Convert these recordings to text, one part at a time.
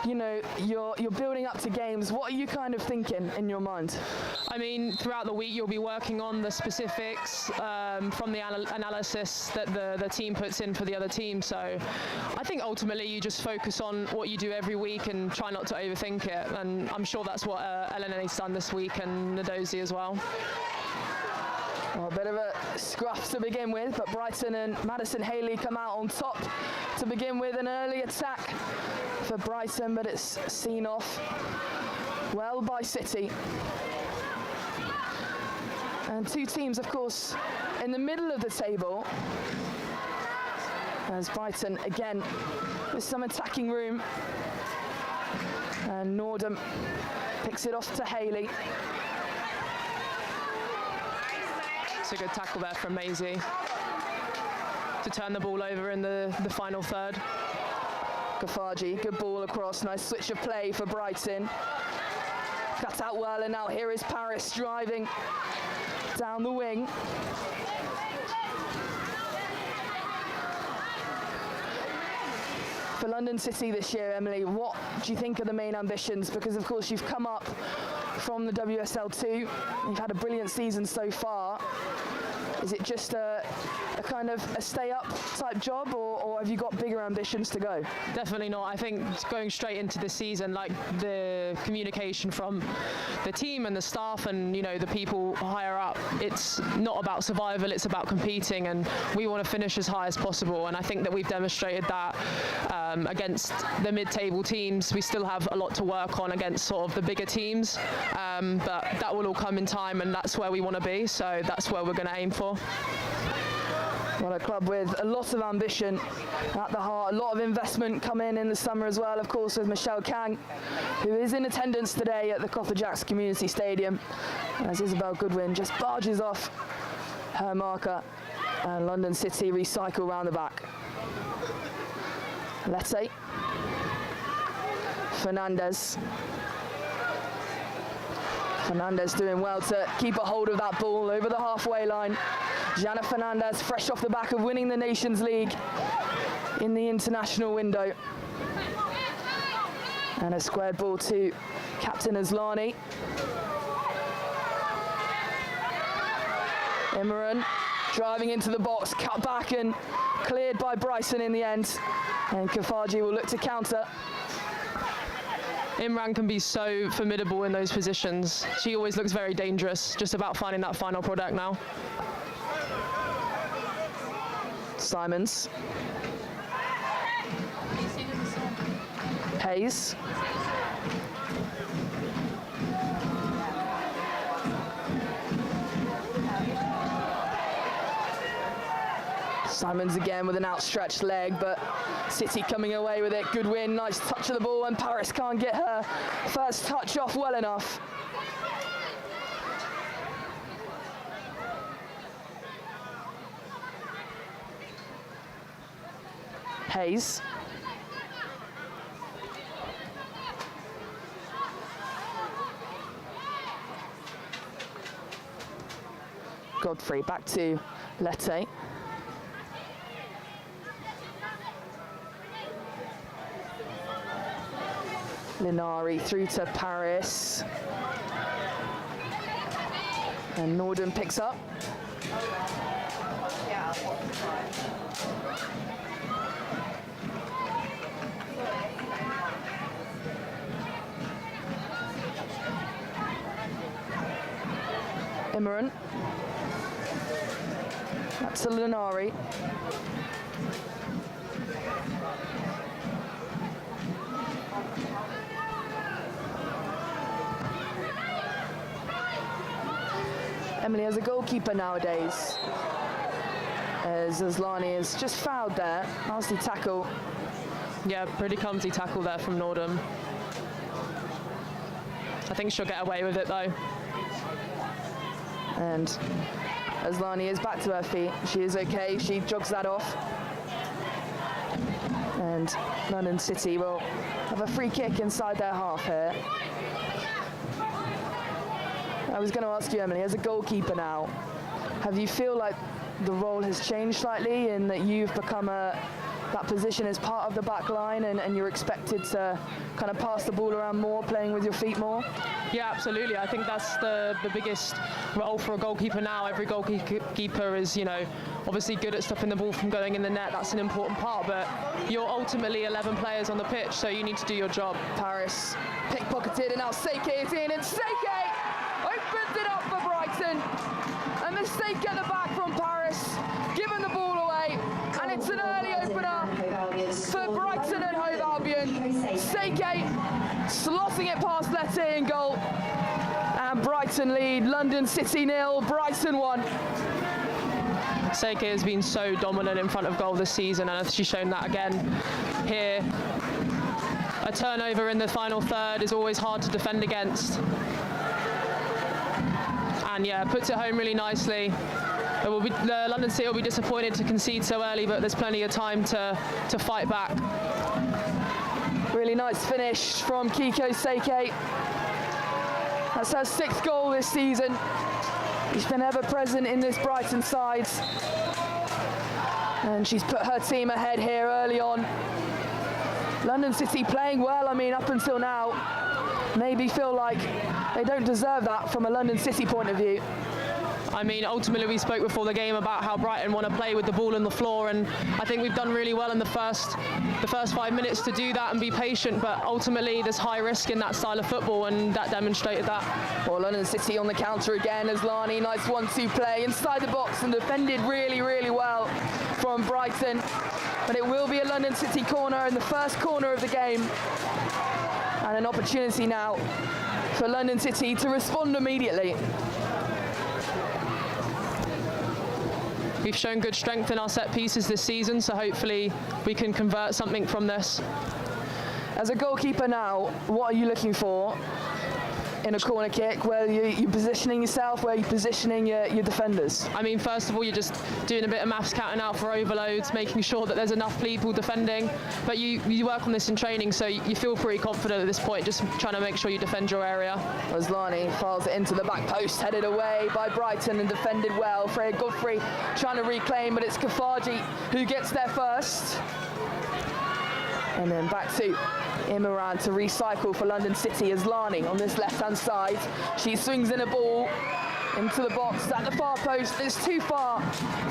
you know, you're building up to games. What are you kind of thinking in your mind? I mean, throughout the week you'll be working on the specifics from the analysis that the team puts in for the other team. So I think ultimately you just focus on what you do every week and try not to overthink it. And I'm sure that's what Elena's done this week, and Nadozi as well. Well, a bit of a scruff to begin with, but Brighton and Madison Haley come out on top to begin with. An early attack for Brighton, but it's seen off well by City. And two teams, of course, in the middle of the table, as Brighton again with some attacking room, and Nordum picks it off to Haley. It's a good tackle there from Maisie to turn the ball over in the final third. Kafaji, good ball across, nice switch of play for Brighton. Cut out well, and now here is Paris driving down the wing. For London City this year, Emily, what do you think are the main ambitions? Because of course you've come up from the WSL 2, you've had a brilliant season so far. Is it just a kind of a stay-up type job, or have you got bigger ambitions to go? Definitely not. I think going straight into this season, like the communication from the team and the staff and, you know, the people higher up, it's not about survival, it's about competing, and we want to finish as high as possible. And I think that we've demonstrated that against the mid-table teams. We still have a lot to work on against sort of the bigger teams, but that will all come in time, and that's where we want to be. So that's where we're going to aim for. Well, a club with a lot of ambition at the heart, a lot of investment coming in the summer as well, of course, with Michelle Kang, who is in attendance today at the Copper Jacks Community Stadium, as Isabel Goodwin just barges off her marker, and London City recycle round the back. Lete, Fernandez doing well to keep a hold of that ball over the halfway line. Jana Fernandez, fresh off the back of winning the Nations League in the international window. And a squared ball to Captain Aslani. Imran driving into the box, cut back and cleared by Bryson in the end. And Kafaji will look to counter. Imran can be so formidable in those positions. She always looks very dangerous, just about finding that final product now. Simons. Hayes. Simons again with an outstretched leg, but City coming away with it. Good win, nice touch of the ball, and Paris can't get her first touch off well enough. Hayes. Godfrey back to Lete. Linari through to Paris. And Norden picks up. Imran. That's to Linari. Emily, as a goalkeeper nowadays, as Aslani is just fouled there, nasty tackle. Yeah, pretty clumsy tackle there from Nordum. I think she'll get away with it though. And Aslani is back to her feet. She is okay, she jogs that off. And London City will have a free kick inside their half here. I was going to ask you, Emily, as a goalkeeper now, have you feel like the role has changed slightly in that you've become a that position as part of the back line, and you're expected to kind of pass the ball around more, playing with your feet more? Yeah, absolutely. I think that's the biggest role for a goalkeeper now. Every goalkeeper is, obviously good at stopping the ball from going in the net. That's an important part, but you're ultimately 11 players on the pitch, so you need to do your job. Paris pickpocketed, and now Seike is in, and Seike opens it up for Brighton. A mistake at the back from Paris, giving the ball away, and it's an early opener for Brighton and Hove Albion. Seike slotting it past Letty in goal, and Brighton lead. London City 0, Brighton 1. Seike has been so dominant in front of goal this season, and she's shown that again here. A turnover in the final third is always hard to defend against. And yeah, puts it home really nicely. London City will be disappointed to concede so early, but there's plenty of time to fight back. Really nice finish from Kiko Seike. That's her 6th goal this season. She's been ever present in this Brighton side, and she's put her team ahead here early on. London City playing well, up until now. Maybe feel like they don't deserve that from a London City point of view. Ultimately we spoke before the game about how Brighton want to play with the ball on the floor, and I think we've done really well in the first 5 minutes to do that and be patient, but ultimately there's high risk in that style of football, and that demonstrated that. Well, London City on the counter again as Lani, nice 1-2 play inside the box and defended really, really well from Brighton. But it will be a London City corner in the first corner of the game, and an opportunity now for London City to respond immediately. We've shown good strength in our set pieces this season, so hopefully we can convert something from this. As a goalkeeper now, what are you looking for in a corner kick? Where you're positioning yourself, where you're positioning your defenders? First of all, you're just doing a bit of maths, counting out for overloads, making sure that there's enough people defending. But you work on this in training, so you feel pretty confident at this point, just trying to make sure you defend your area. As Lani files it into the back post, headed away by Brighton and defended well. Freya Godfrey trying to reclaim, but it's Kafaji who gets there first. And then back to Imran to recycle for London City as Lani on this left-hand side. She swings in a ball into the box at the far post. It's too far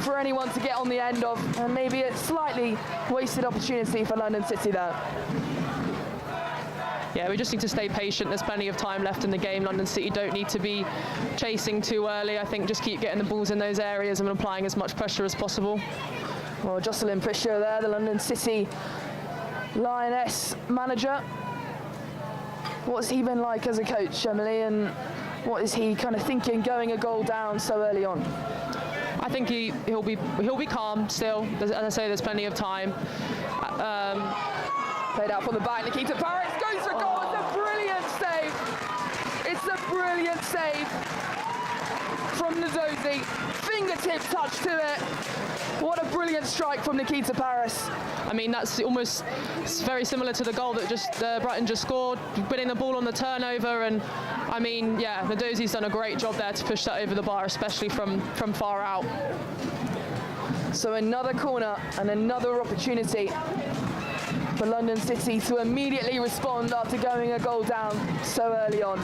for anyone to get on the end of, and maybe a slightly wasted opportunity for London City there. Yeah, we just need to stay patient. There's plenty of time left in the game. London City don't need to be chasing too early. I think just keep getting the balls in those areas and applying as much pressure as possible. Well, Jocelyn Fisher there, the London City Lioness manager. What's he been like as a coach, Emily, and what is he kind of thinking going a goal down so early on? I think he'll be calm still. As I say, there's plenty of time. Played out from the back. Nikita Paris goes for goal. It's a brilliant save. It's a brilliant save from Nzozi. Fingertip touch to it. What a brilliant strike from Nikita Paris. That's almost very similar to the goal that Brighton just scored, winning the ball on the turnover, and Nzozi's done a great job there to push that over the bar, especially from far out. So another corner and another opportunity for London City to immediately respond after going a goal down so early on.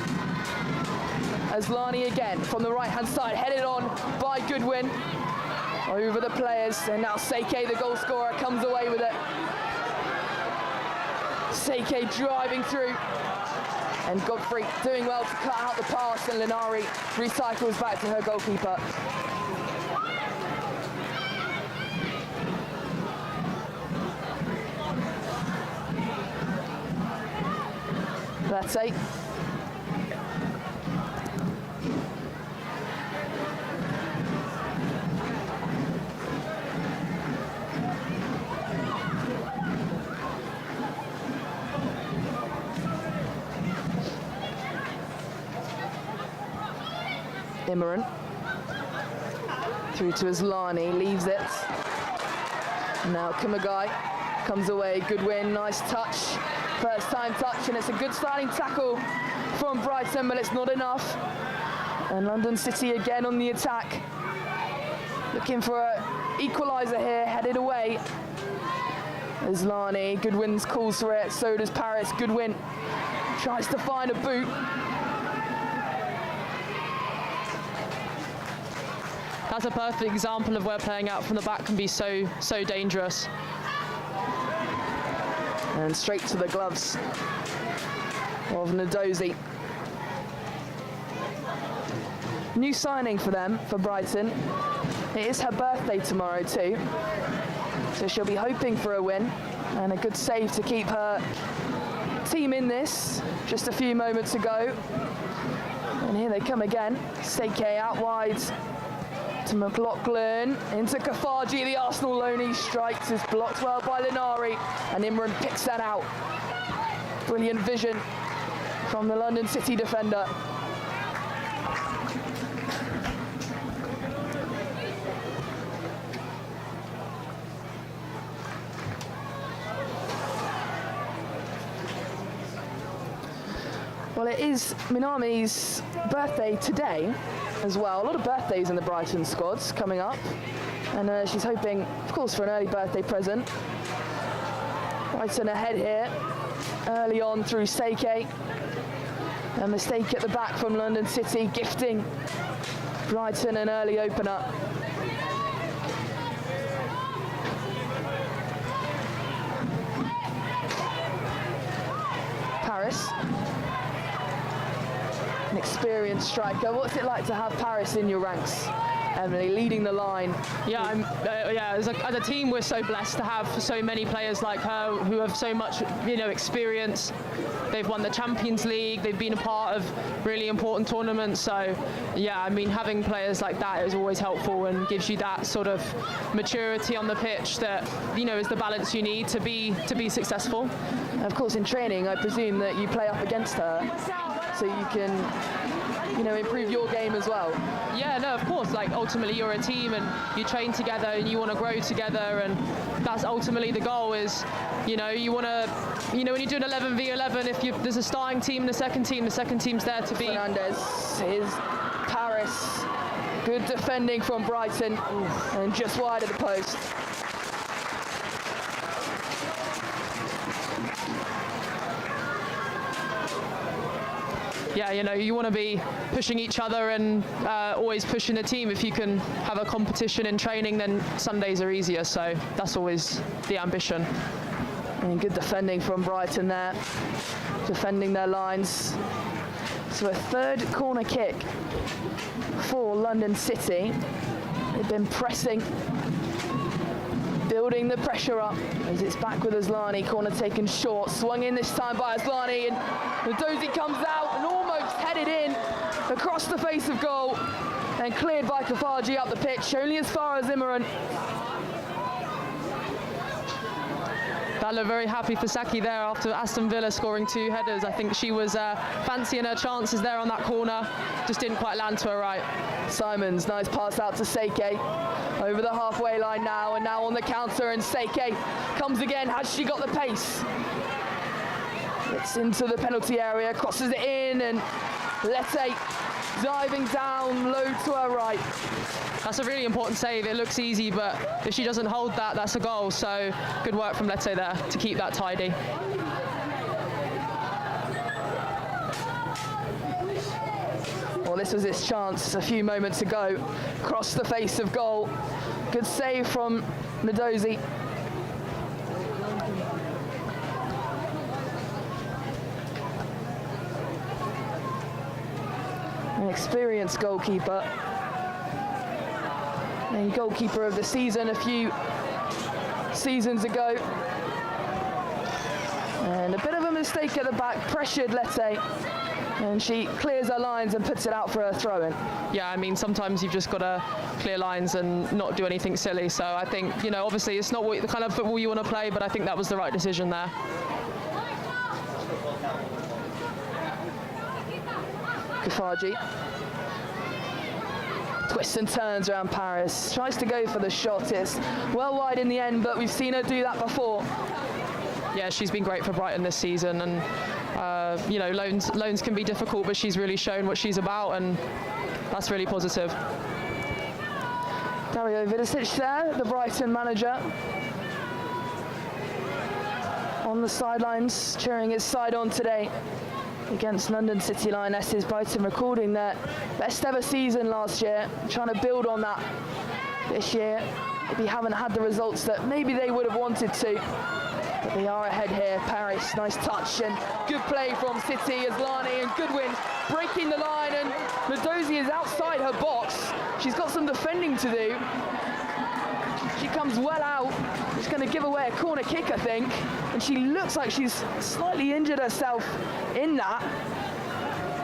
As Lani again from the right-hand side, headed on by Goodwin over the players, and now Seike, the goal scorer, comes away with it. Seike driving through, and Godfrey doing well to cut out the pass, and Linari recycles back to her goalkeeper. Letty. Imran through to Aslani, leaves it. Now Kumagai comes away, good win, nice touch, first time touch, and it's a good starting tackle from Brighton, but it's not enough. And London City again on the attack, looking for an equaliser here, headed away Islani, Goodwin's calls for it, so does Paris. Goodwin tries to find a boot. That's a perfect example of where playing out from the back can be so dangerous. And straight to the gloves of Ndozi. New signing for them, for Brighton. It is her birthday tomorrow too, so she'll be hoping for a win and a good save to keep her team in this just a few moments ago. And here they come again. Seke out wide to McLaughlin, into Kafaji, the Arsenal loanee, strikes, is blocked well by Linari, and Imran picks that out. Brilliant vision from the London City defender. Well, it is Minami's birthday today as well. A lot of birthdays in the Brighton squads coming up. And she's hoping, of course, for an early birthday present. Brighton ahead here, early on through Seke. A mistake at the back from London City, gifting Brighton an early opener. Paris. An experienced striker. What's it like to have Paris in your ranks, Emily, leading the line? Yeah, as a team, we're so blessed to have so many players like her who have so much, experience. They've won the Champions League. They've been a part of really important tournaments. So, yeah, I mean, having players like that is always helpful and gives you that sort of maturity on the pitch that, is the balance you need to be successful. Of course, in training, I presume that you play up against her, so you can, improve your game as well. Yeah, no, of course. Like, ultimately, you're a team and you train together and you want to grow together, and that's ultimately the goal. Is, you want to, when you do an 11v11, if there's a starting team and a second team's there to be. Fernandez is Paris. Good defending from Brighton, and just wide of the post. Yeah, you want to be pushing each other and always pushing the team. If you can have a competition in training, then Sundays are easier. So that's always the ambition. And good defending from Brighton there, defending their lines. So a third corner kick for London City. They've been pressing, building the pressure up as it's back with Islani. Corner taken short, swung in this time by Islani, and Ndozi comes out and almost headed in across the face of goal and cleared by Kafaji up the pitch, only as far as Imran. That looked very happy for Saki there after Aston Villa scoring 2 headers. I think she was fancying her chances there on that corner, just didn't quite land to her right. Simons, nice pass out to Seke, over the halfway line now, and now on the counter, and Seke comes again. Has she got the pace? It's into the penalty area, crosses it in, and Lete diving down low to her right. That's a really important save. It looks easy, but if she doesn't hold that, that's a goal. So good work from Lete there to keep that tidy. Well, this was its chance a few moments ago. Crossed the face of goal. Good save from Ndozi. An experienced goalkeeper. And goalkeeper of the season a few seasons ago. And a bit of a mistake at the back, pressured Lete. And she clears her lines and puts it out for a throw-in. Yeah, I mean, sometimes you've just got to clear lines and not do anything silly. So I think, obviously it's not the kind of football you want to play, but I think that was the right decision there. Kafaji. Twists and turns around Paris. Tries to go for the shot. It's well wide in the end, but we've seen her do that before. Yeah, she's been great for Brighton this season, and loans can be difficult, but she's really shown what she's about, and that's really positive. Dario Vidicic there, the Brighton manager. on the sidelines, cheering his side on today against London City Lionesses. Brighton recording their best ever season last year, trying to build on that this year. Maybe haven't had the results that maybe they would have wanted to, but they are ahead here. Paris, nice touch and good play from City as Lani and Goodwin breaking the line, and Nadozie is outside her box. She's got some defending to do. She comes well out. She's going to give away a corner kick, I think, and she looks like she's slightly injured herself in that.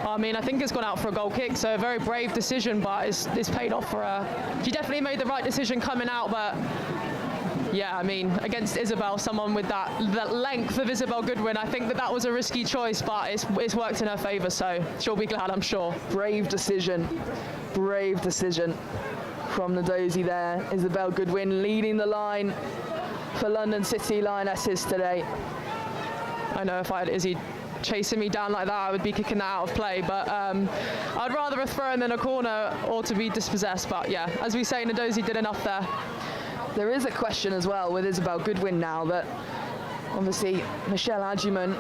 I mean, I think it's gone out for a goal kick, so a very brave decision, but it's paid off for her. She definitely made the right decision coming out, but yeah, I mean, against Isabel, someone with that length of Isabel Goodwin, I think that was a risky choice, but it's worked in her favour, so she'll be glad, I'm sure. Brave decision from Nadozie there. Isabel Goodwin leading the line for London City Lionesses today. I know if I had Izzy chasing me down like that, I would be kicking that out of play, but I'd rather a throw-in than a corner or to be dispossessed, but yeah, as we say, Nadozie did enough there. There is a question as well with Isabel Goodwin now that obviously Michelle Adjuman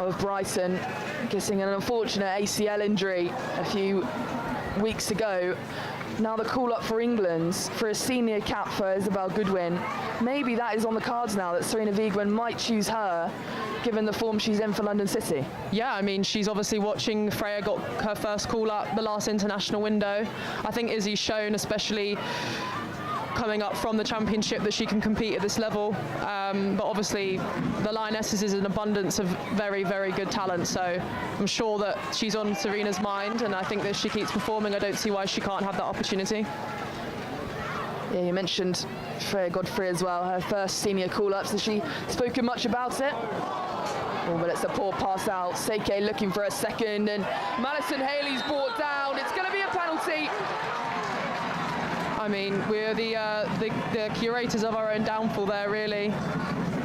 of Brighton getting an unfortunate ACL injury a few weeks ago. Now the call up for England for a senior cap for Isabel Goodwin. Maybe that is on the cards now, that Serena Wiegman might choose her given the form she's in for London City. Yeah, I mean, she's obviously watching. Freya got her first call up the last international window. I think Izzy's shown, especially coming up from the championship, that she can compete at this level, but obviously the Lionesses is an abundance of very, very good talent, so I'm sure that she's on Serena's mind, and I think that if she keeps performing, I don't see why she can't have that opportunity. Yeah, you mentioned Freya Godfrey as well, her first senior call-ups. Has she spoken much about it? Oh, but it's a poor pass out. Seike looking for a second, and Madison Haley's brought down. It's going to be a penalty. I mean, we're the curators of our own downfall there, really.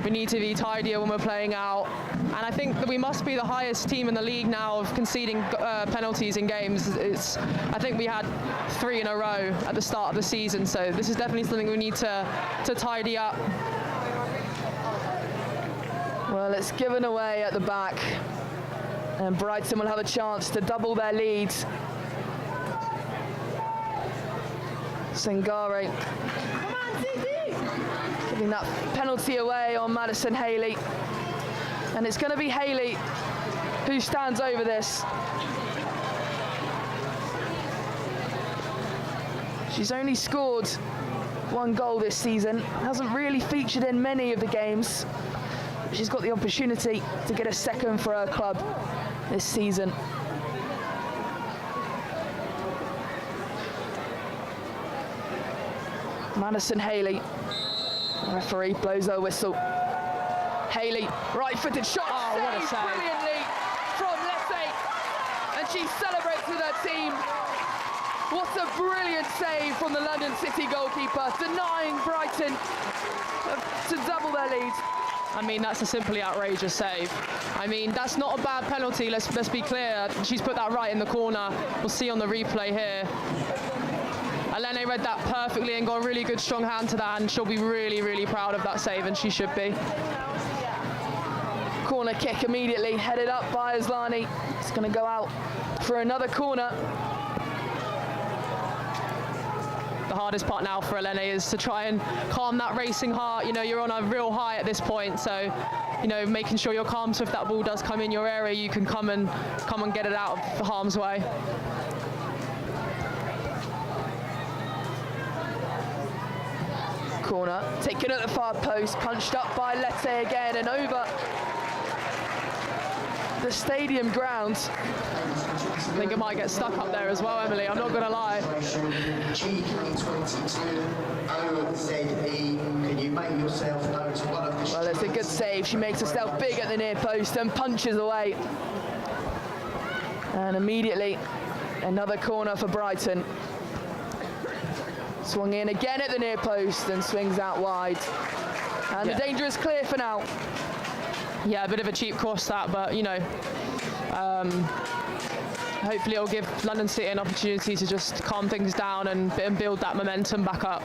We need to be tidier when we're playing out. And I think that we must be the highest team in the league now of conceding penalties in games. I think we had 3 in a row at the start of the season, so this is definitely something we need to tidy up. Well, it's given away at the back, and Brighton will have a chance to double their lead. Sangare giving that penalty away on Madison Haley, and it's going to be Haley who stands over this. She's only scored 1 goal this season, hasn't really featured in many of the games. She's got the opportunity to get a second for her club this season. Madison Haley, referee blows her whistle. Haley, right-footed shot, what a save. Brilliantly from Lesse, and she celebrates with her team. What a brilliant save from the London City goalkeeper, denying Brighton to double their lead. I mean, that's a simply outrageous save. I mean, that's not a bad penalty, let's be clear. She's put that right in the corner. We'll see on the replay here. Elene read that perfectly and got a really good strong hand to that, and she'll be really, really proud of that save, and she should be. Corner kick immediately headed up by Aslani. It's going to go out for another corner. The hardest part now for Elene is to try and calm that racing heart. You know, you're on a real high at this point, so you know, making sure you're calm, so if that ball does come in your area, you can come and get it out of harm's way. Corner taken at the far post, punched up by Lette again and over the stadium grounds. I think it might get stuck up there as well, Emily, I'm not going to lie. Well, it's a good save. She makes herself big at the near post and punches away. And immediately, another corner for Brighton. Swung in again at the near post and swings out wide. And the danger is clear for now. Yeah, a bit of a cheap cross that, but you know, hopefully it'll give London City an opportunity to just calm things down and build that momentum back up.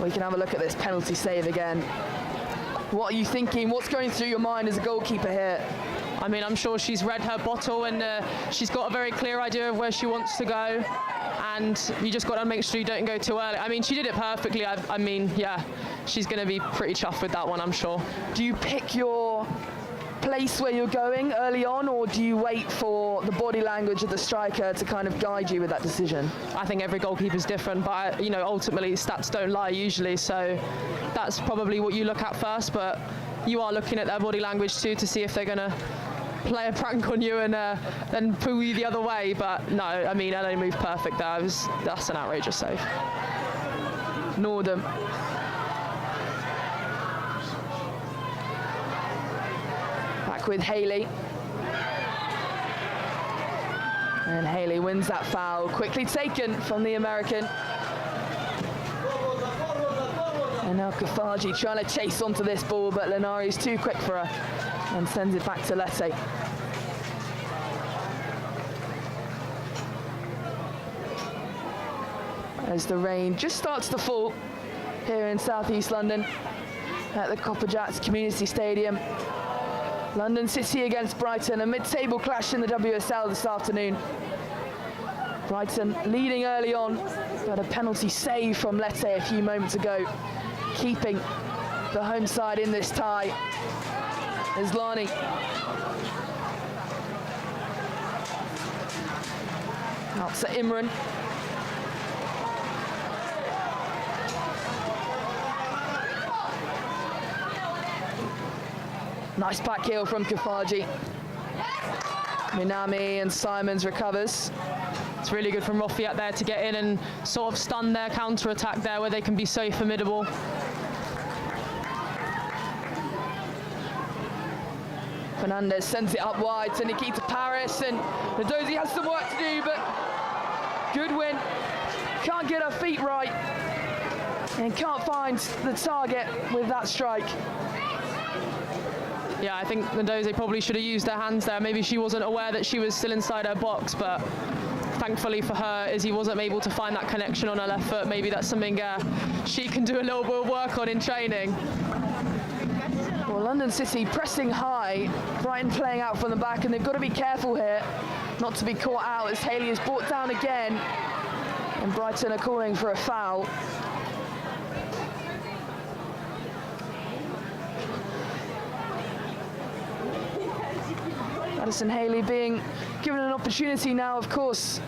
We can have a look at this penalty save again. What are you thinking? What's going through your mind as a goalkeeper here? I mean, I'm sure she's read her bottle and she's got a very clear idea of where she wants to go. And you just got to make sure you don't go too early. I mean, she did it perfectly. I mean, yeah, she's going to be pretty chuffed with that one, I'm sure. Do you pick your place where you're going early on, or do you wait for the body language of the striker to kind of guide you with that decision? I think every goalkeeper's different, but you know, ultimately stats don't lie usually, so that's probably what you look at first, but you are looking at their body language too to see if they're going to play a prank on you and then pull you the other way. But no, I mean, Ellie moved perfect there. That's an outrageous save. Northam. Back with Haley. And Haley wins that foul, quickly taken from the American. And now Kafaji trying to chase onto this ball, but Lenari's too quick for her and sends it back to Lete. As the rain just starts to fall here in southeast London at the Copperjacks Community Stadium. London City against Brighton, a mid-table clash in the WSL this afternoon. Brighton leading early on, but a penalty save from Lete a few moments ago, keeping the home side in this tie. Islani. Out to Imran. Nice back heel from Kafaji. Minami and Simons recovers. It's really good from Rofi out there to get in and sort of stun their counter-attack there where they can be so formidable. Fernandez sends it up wide to Nikita Paris, and Nadozi has some work to do, but good win. Can't get her feet right and can't find the target with that strike. Yeah, I think Nadozi probably should have used her hands there. Maybe she wasn't aware that she was still inside her box, but thankfully for her, Izzy wasn't able to find that connection on her left foot. Maybe that's something she can do a little bit of work on in training. Well, London City pressing high, Brighton playing out from the back, and they've got to be careful here not to be caught out as Haley is brought down again, and Brighton are calling for a foul. Addison Haley being given an opportunity now, of course.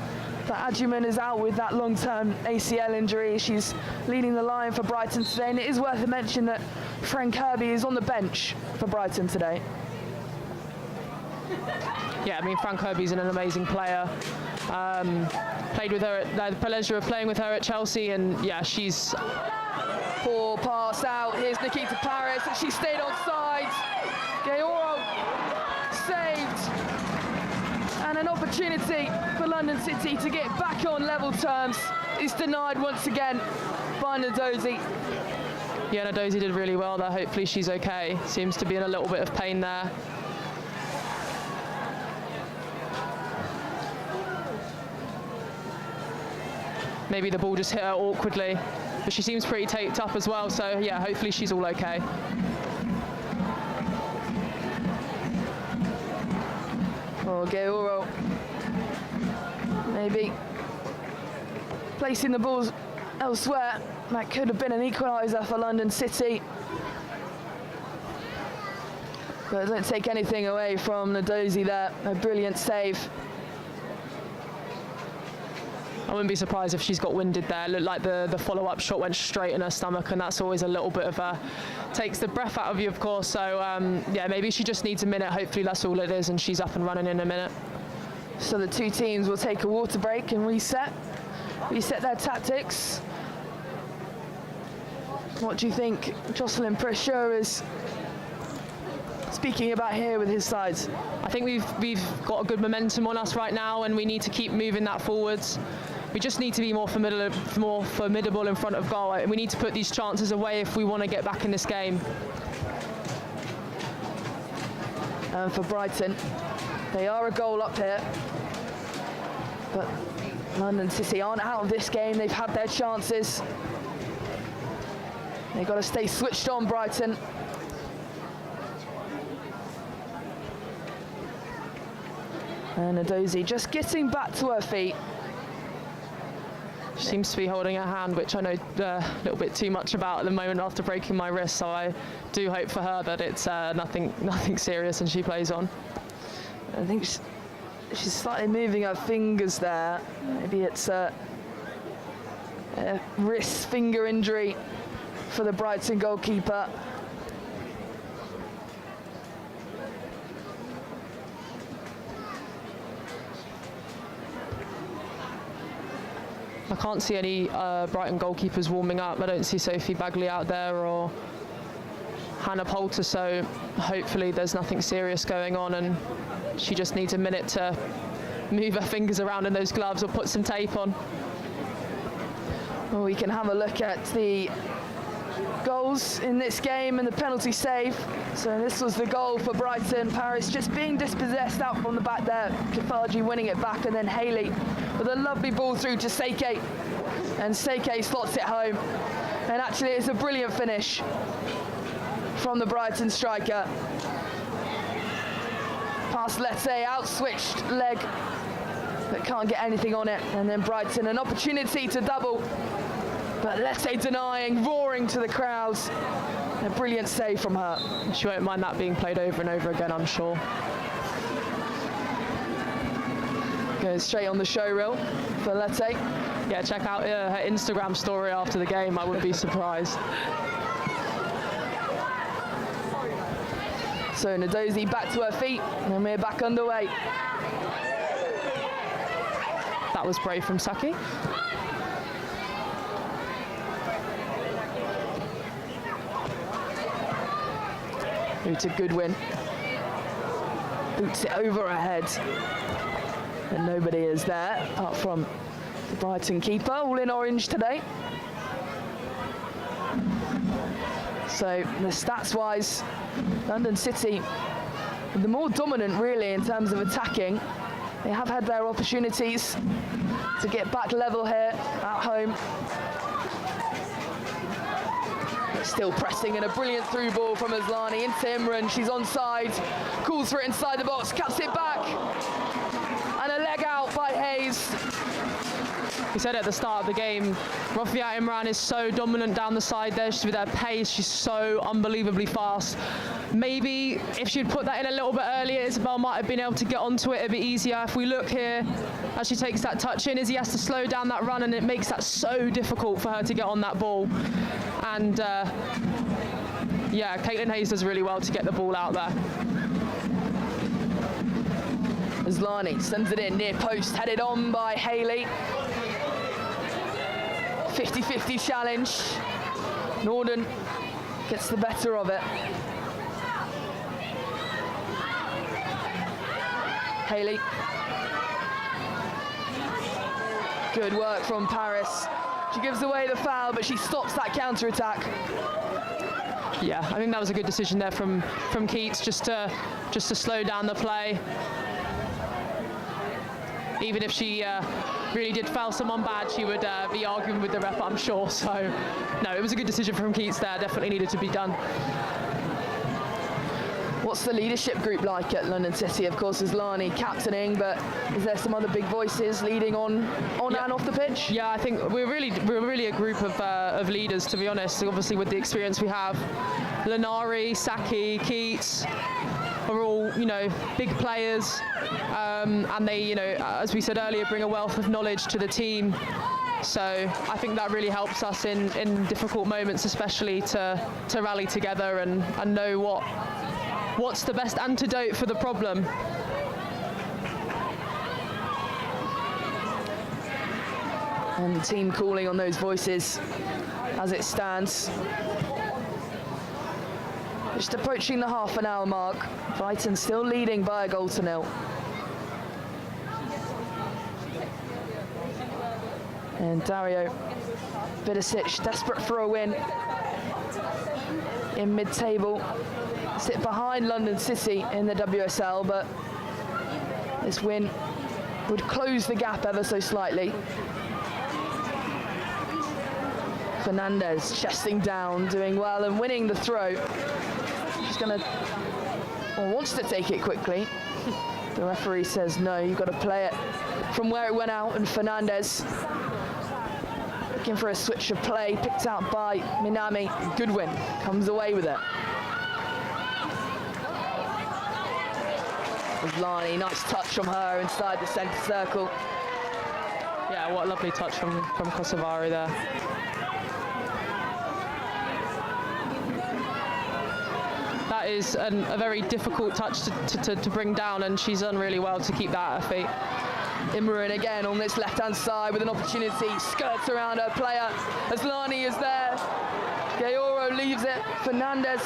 That Adjuman is out with that long-term ACL injury. She's leading the line for Brighton today, and it is worth a mention that Frank Kirby is on the bench for Brighton today. Yeah, I mean, Frank Kirby's an amazing player. Played with her, had the pleasure of playing with her at Chelsea, and yeah, she's... Poor pass out. Here's Nikita Paris, and she stayed on side. Gaoro saved. And an opportunity for London City to get back on level terms is denied once again by Nadozi. Yeah, Nadozi did really well there. Hopefully she's okay. Seems to be in a little bit of pain there. Maybe the ball just hit her awkwardly, but she seems pretty taped up as well, so yeah, hopefully she's all okay. Oh, Gaoro maybe placing the balls elsewhere. That could have been an equaliser for London City. But don't take anything away from Nadozi there. A brilliant save. I wouldn't be surprised if she's got winded there. Looked like the follow-up shot went straight in her stomach, and that's always a little bit of takes the breath out of you, of course. So yeah, maybe she just needs a minute. Hopefully that's all it is, and she's up and running in a minute. So the two teams will take a water break and reset their tactics. What do you think Jocelyn Pressure is speaking about here with his sides? I think we've got a good momentum on us right now, and we need to keep moving that forwards. We just need to be more formidable in front of goal. We need to put these chances away if we want to get back in this game. And for Brighton, they are a goal up here, but London City aren't out of this game. They've had their chances. They've got to stay switched on, Brighton. And Adozi just getting back to her feet. She seems to be holding her hand, which I know a little bit too much about at the moment after breaking my wrist, so I do hope for her that it's nothing serious and she plays on. I think she's slightly moving her fingers there. Maybe it's a wrist finger injury for the Brighton goalkeeper. I can't see any Brighton goalkeepers warming up. I don't see Sophie Bagley out there or Hannah Poulter, so hopefully there's nothing serious going on and she just needs a minute to move her fingers around in those gloves or put some tape on. Well, we can have a look at the goals in this game and the penalty save. So this was the goal for Brighton. Paris just being dispossessed out from the back there. Kafaji winning it back, and then Haley with a lovely ball through to Seike. And Seike slots it home. And actually it's a brilliant finish from the Brighton striker. Past Lete, out switched leg, but can't get anything on it. And then Brighton an opportunity to double. But Lete denying, roaring to the crowds. A brilliant save from her. She won't mind that being played over and over again, I'm sure. Goes straight on the show reel for Lete. Yeah, check out her Instagram story after the game. I wouldn't be surprised. So Nadozi back to her feet, and we're back underway. That was brave from Saki. It's a good win. Boots it over her head. And nobody is there, apart from the Brighton keeper, all in orange today. So the stats-wise, London City, the more dominant really in terms of attacking. They have had their opportunities to get back level here at home. Still pressing, and a brilliant through ball from Asllani into Imran. She's onside, calls for it inside the box, cuts it back, and a leg out by Hayes. We said at the start of the game, Rafia Imran is so dominant down the side there. She's with her pace, she's so unbelievably fast. Maybe if she'd put that in a little bit earlier, Isabel might have been able to get onto it a bit easier. If we look here, as she takes that touch in, Izzy has to slow down that run, and it makes that so difficult for her to get on that ball. And yeah, Caitlin Hayes does really well to get the ball out there. Asllani sends it in, near post, headed on by Haley. 50-50 challenge. Norden gets the better of it. Haley. Good work from Paris. She gives away the foul, but she stops that counter-attack. Yeah, I think that was a good decision there from Keats, just to slow down the play. Even if she really did foul someone bad, she would be arguing with the ref, I'm sure. So, no, it was a good decision from Keats there. Definitely needed to be done. What's the leadership group like at London City? Of course, Asllani captaining, but is there some other big voices leading on yeah. and off the pitch? Yeah, I think we're really a group of leaders, to be honest. Obviously, with the experience we have, Lenari, Saki, Keats are all, big players, and they, as we said earlier, bring a wealth of knowledge to the team. So I think that really helps us in difficult moments, especially to rally together and know what's the best antidote for the problem. And the team calling on those voices as it stands. Just approaching the half an hour mark. Brighton still leading by a goal to nil. And Dario Vidicic desperate for a win in mid-table. Sit behind London City in the WSL, but this win would close the gap ever so slightly. Fernandez chesting down, doing well and winning the throw. She's wants to take it quickly, The referee says no, you've got to play it from where it went out, and Fernandez looking for a switch of play, picked out by Minami. Goodwin comes away with it. Lani, nice touch from her inside the centre circle. Yeah, what a lovely touch from Kosovari there. That is a very difficult touch to bring down, and she's done really well to keep that at her feet. Imran again on this left-hand side with an opportunity, skirts around her player as Lani is there. Gayoro leaves it, Fernandez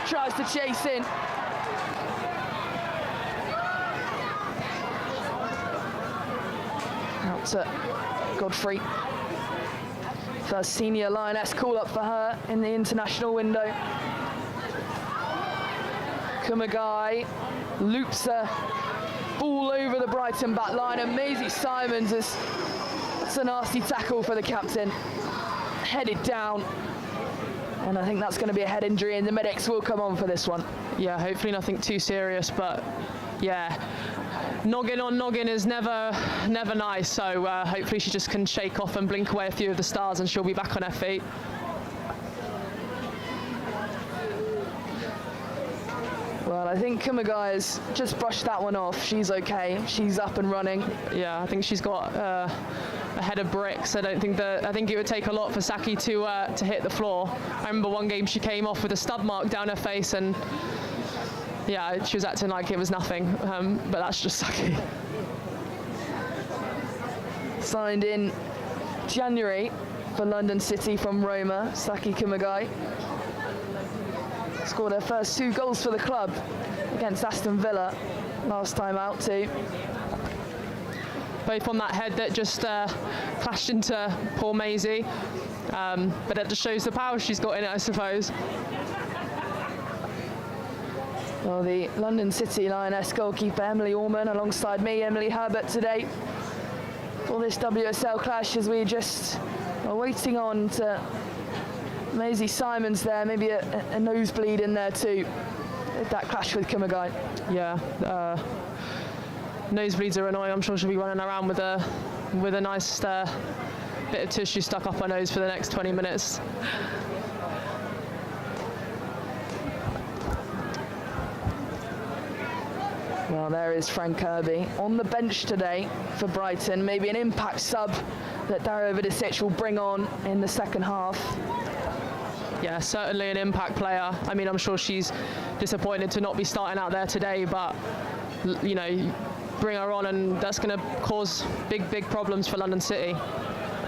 tries to chase in. Out to Godfrey. First senior Lioness call-up for her in the international window. Kumagai loops her all over the Brighton back line, and Maisie Simons that's a nasty tackle for the captain. Headed down, and I think that's going to be a head injury, and the medics will come on for this one. Yeah, hopefully nothing too serious, but yeah, noggin on noggin is never nice, so hopefully she just can shake off and blink away a few of the stars and she'll be back on her feet. Well, I think Kumagai has just brushed that one off. She's okay. She's up and running. Yeah, I think she's got a head of bricks. I think it would take a lot for Saki to hit the floor. I remember one game she came off with a stub mark down her face, and yeah, she was acting like it was nothing. But that's just Saki. Signed in January for London City from Roma, Saki Kumagai. Scored her first 2 goals for the club against Aston Villa last time out too. Both on that head that just clashed into poor Maisie, but it just shows the power she's got in it, I suppose. Well, the London City Lioness goalkeeper Emily Orman alongside me, Emily Herbert, today for this WSL clash, as we just are waiting on to Maisie Simons there, maybe a nosebleed in there too, with that clash with Kumagai. Yeah, nosebleeds are annoying. I'm sure she'll be running around with a nice bit of tissue stuck up her nose for the next 20 minutes. Well, there is Frank Kirby on the bench today for Brighton. Maybe an impact sub that Dario Vidicic will bring on in the second half. Yeah, certainly an impact player. I mean, I'm sure she's disappointed to not be starting out there today, but, you know, bring her on and that's going to cause big problems for London City.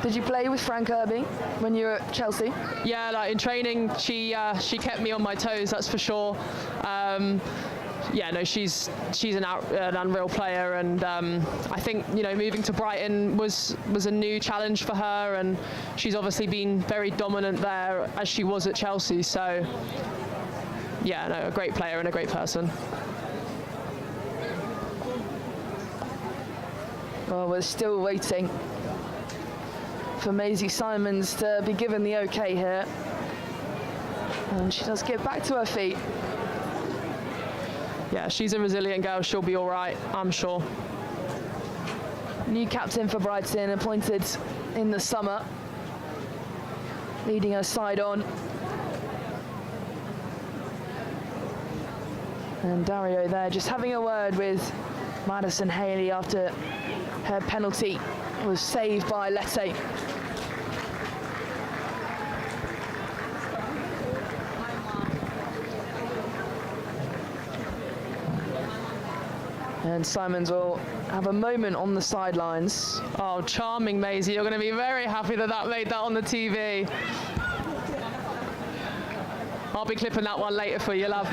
Did you play with Frank Kirby when you were at Chelsea? Yeah, like in training, she kept me on my toes, that's for sure. Yeah, no, she's an unreal player, and I think, you know, moving to Brighton was a new challenge for her, and she's obviously been very dominant there as she was at Chelsea. So yeah, no, a great player and a great person. Well, we're still waiting for Maisie Simons to be given the okay here, and she does get back to her feet. Yeah, she's a resilient girl. She'll be all right, I'm sure. New captain for Brighton, appointed in the summer, leading her side on. And Dario there just having a word with Madison Haley after her penalty was saved by Lette. And Simons will have a moment on the sidelines. Oh, charming, Maisie. You're going to be very happy that made that on the TV. I'll be clipping that one later for you, love.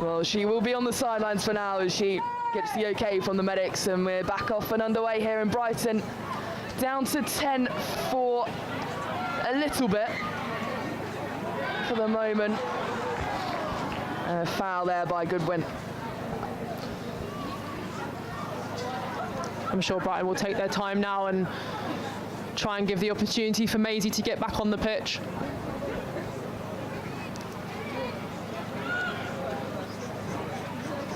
Well, she will be on the sidelines for now as she gets the okay from the medics, and we're back off and underway here in Brighton. Down to 10 for a little bit for the moment. Foul there by Goodwin. I'm sure Brighton will take their time now and try and give the opportunity for Maisie to get back on the pitch.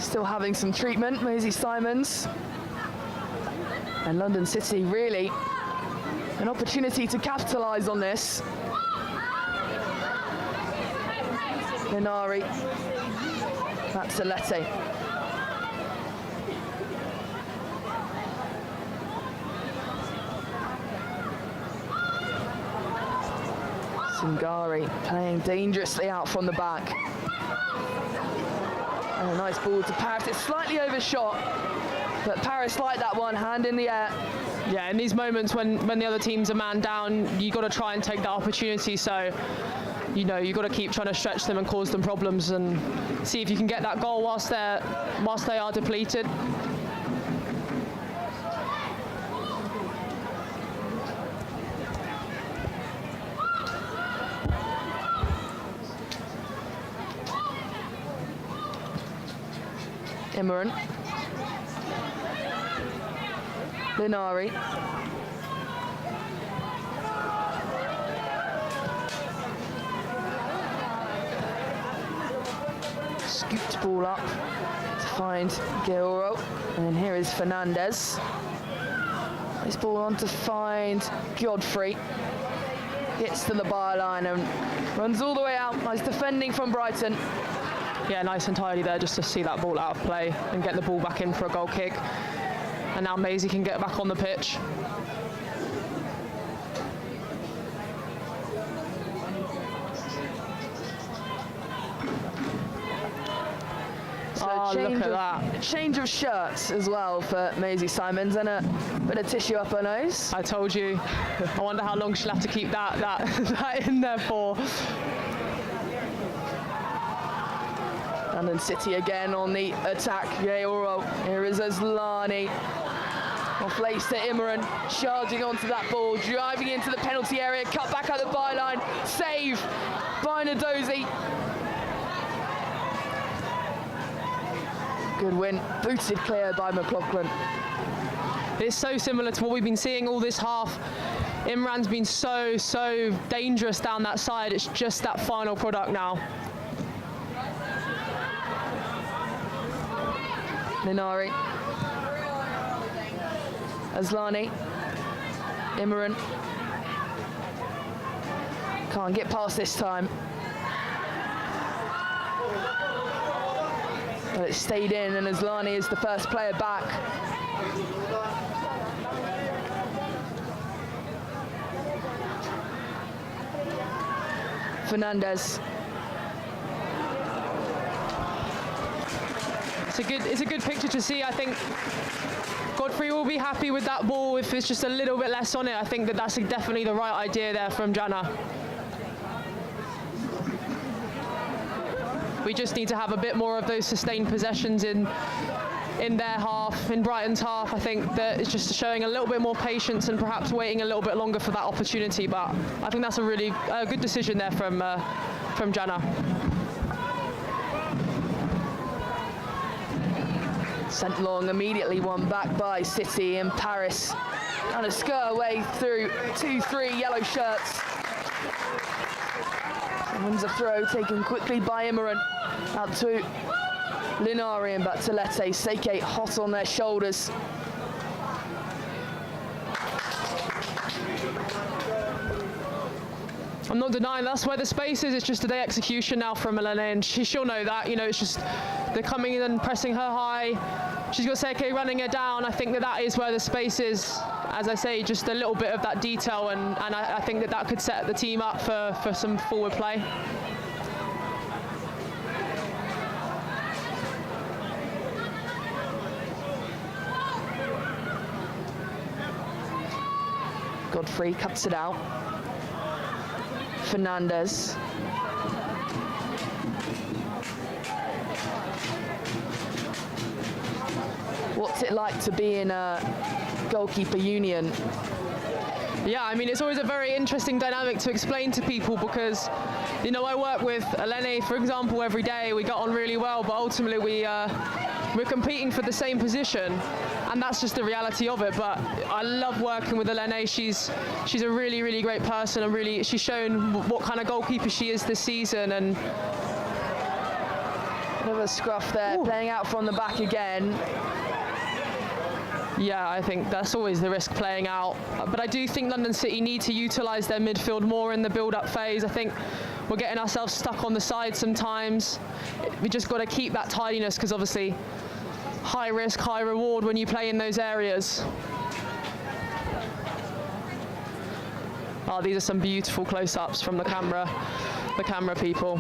Still having some treatment, Maisie Simons. And London City really an opportunity to capitalise on this. Linari, that's Alette. Singari playing dangerously out from the back. And a nice ball to Paris. It's slightly overshot, but Paris like that one, hand in the air. Yeah, in these moments when the other team's a man down, you got to try and take that opportunity. So, you know, you got to keep trying to stretch them and cause them problems and see if you can get that goal whilst they are depleted. Imran. Linari. Scooped ball up to find Guerrero. And here is Fernandez. This ball on to find Godfrey. Gets to the byline and runs all the way out. Nice defending from Brighton. Yeah, nice and tidy there just to see that ball out of play and get the ball back in for a goal kick. And now Maisie can get back on the pitch. So look at that. Change of shirts as well for Maisie Simons and a bit of tissue up her nose. I told you. I wonder how long she'll have to keep that in there for. London City again on the attack. Guerrero. Here is Asllani. Off lace to Imran, charging onto that ball, driving into the penalty area, cut back at the byline, save by Nadozi. Good win, booted clear by McLaughlin. It's so similar to what we've been seeing all this half. Imran's been so dangerous down that side. It's just that final product now. Linari. Asllani. Imran. Can't get past this time. But it stayed in, and Asllani is the first player back. Fernandez. It's a good picture to see. I think Godfrey will be happy with that ball if it's just a little bit less on it. I think that's definitely the right idea there from Jana. We just need to have a bit more of those sustained possessions in their half, in Brighton's half. I think that it's just showing a little bit more patience and perhaps waiting a little bit longer for that opportunity. But I think that's a really good decision there from Jana. Sent long, immediately won back by City in Paris. And a skirt away through 2-3 yellow shirts. And wins a throw taken quickly by Imran. Out to Linari and back to Lete. Seke hot on their shoulders. I'm not denying that's where the space is. It's just today execution now from Elena, and she'll know that. You know, it's just they're coming in and pressing her high. She's got Seke running her down. I think that is where the space is. As I say, just a little bit of that detail, and I think that could set the team up for some forward play. Godfrey cuts it out. Fernandez. What's it like to be in a goalkeeper union? Yeah, I mean, it's always a very interesting dynamic to explain to people because, you know, I work with Eleni, for example, every day. We got on really well, but ultimately we're competing for the same position, and that's just the reality of it. But I love working with Eleni. She's a really, really great person, and she's shown what kind of goalkeeper she is this season, and Bit of a scruff there, playing out from the back again. Yeah, I think that's always the risk, playing out. But I do think London City need to utilise their midfield more in the build-up phase. I think we're getting ourselves stuck on the side sometimes. We just got to keep that tidiness, because obviously high risk, high reward when you play in those areas. Oh, these are some beautiful close-ups from the camera people.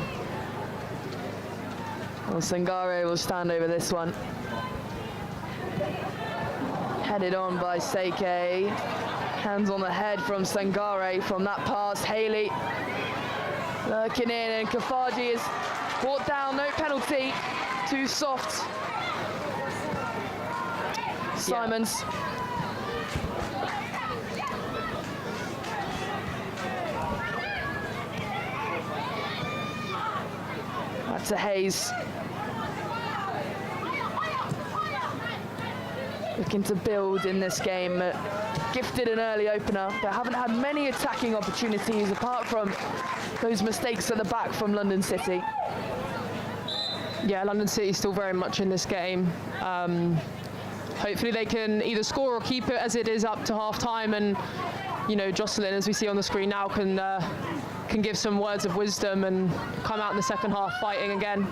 Well, Sangare will stand over this one. Headed on by Seike. Hands on the head from Sangare from that pass. Haley lurking in, and Kafaji is brought down, no penalty. Too soft. Simons. Back to Hayes. Looking to build in this game. Gifted an early opener, but haven't had many attacking opportunities apart from those mistakes at the back from London City. Yeah, London City still very much in this game. Hopefully they can either score or keep it as it is up to half-time, and you know, Jocelyn, as we see on the screen now, can give some words of wisdom and come out in the second half fighting again.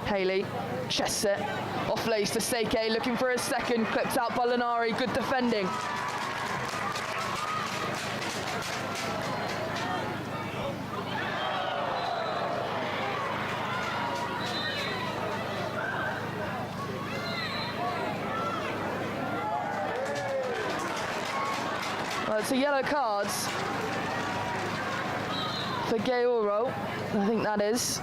Haley, chest set, off lace to Seike, looking for a second, clipped out by Linari, good defending. Well, it's a yellow card for Gaoro, I think that is.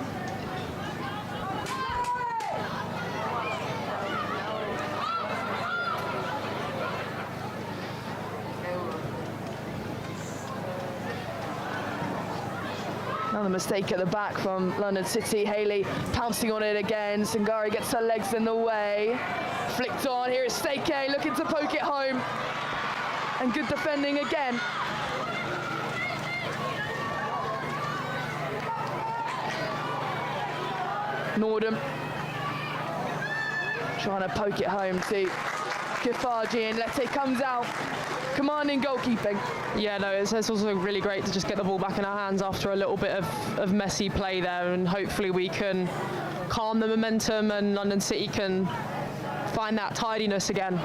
Another mistake at the back from London City. Haley pouncing on it again. Sangare gets her legs in the way. Flicked on. Here is Seike looking to poke it home. And good defending again. Nordham trying to poke it home to Kifaji, and Lete comes out, commanding goalkeeping. Yeah, no, it's also really great to just get the ball back in our hands after a little bit of messy play there, and hopefully we can calm the momentum and London City can find that tidiness again.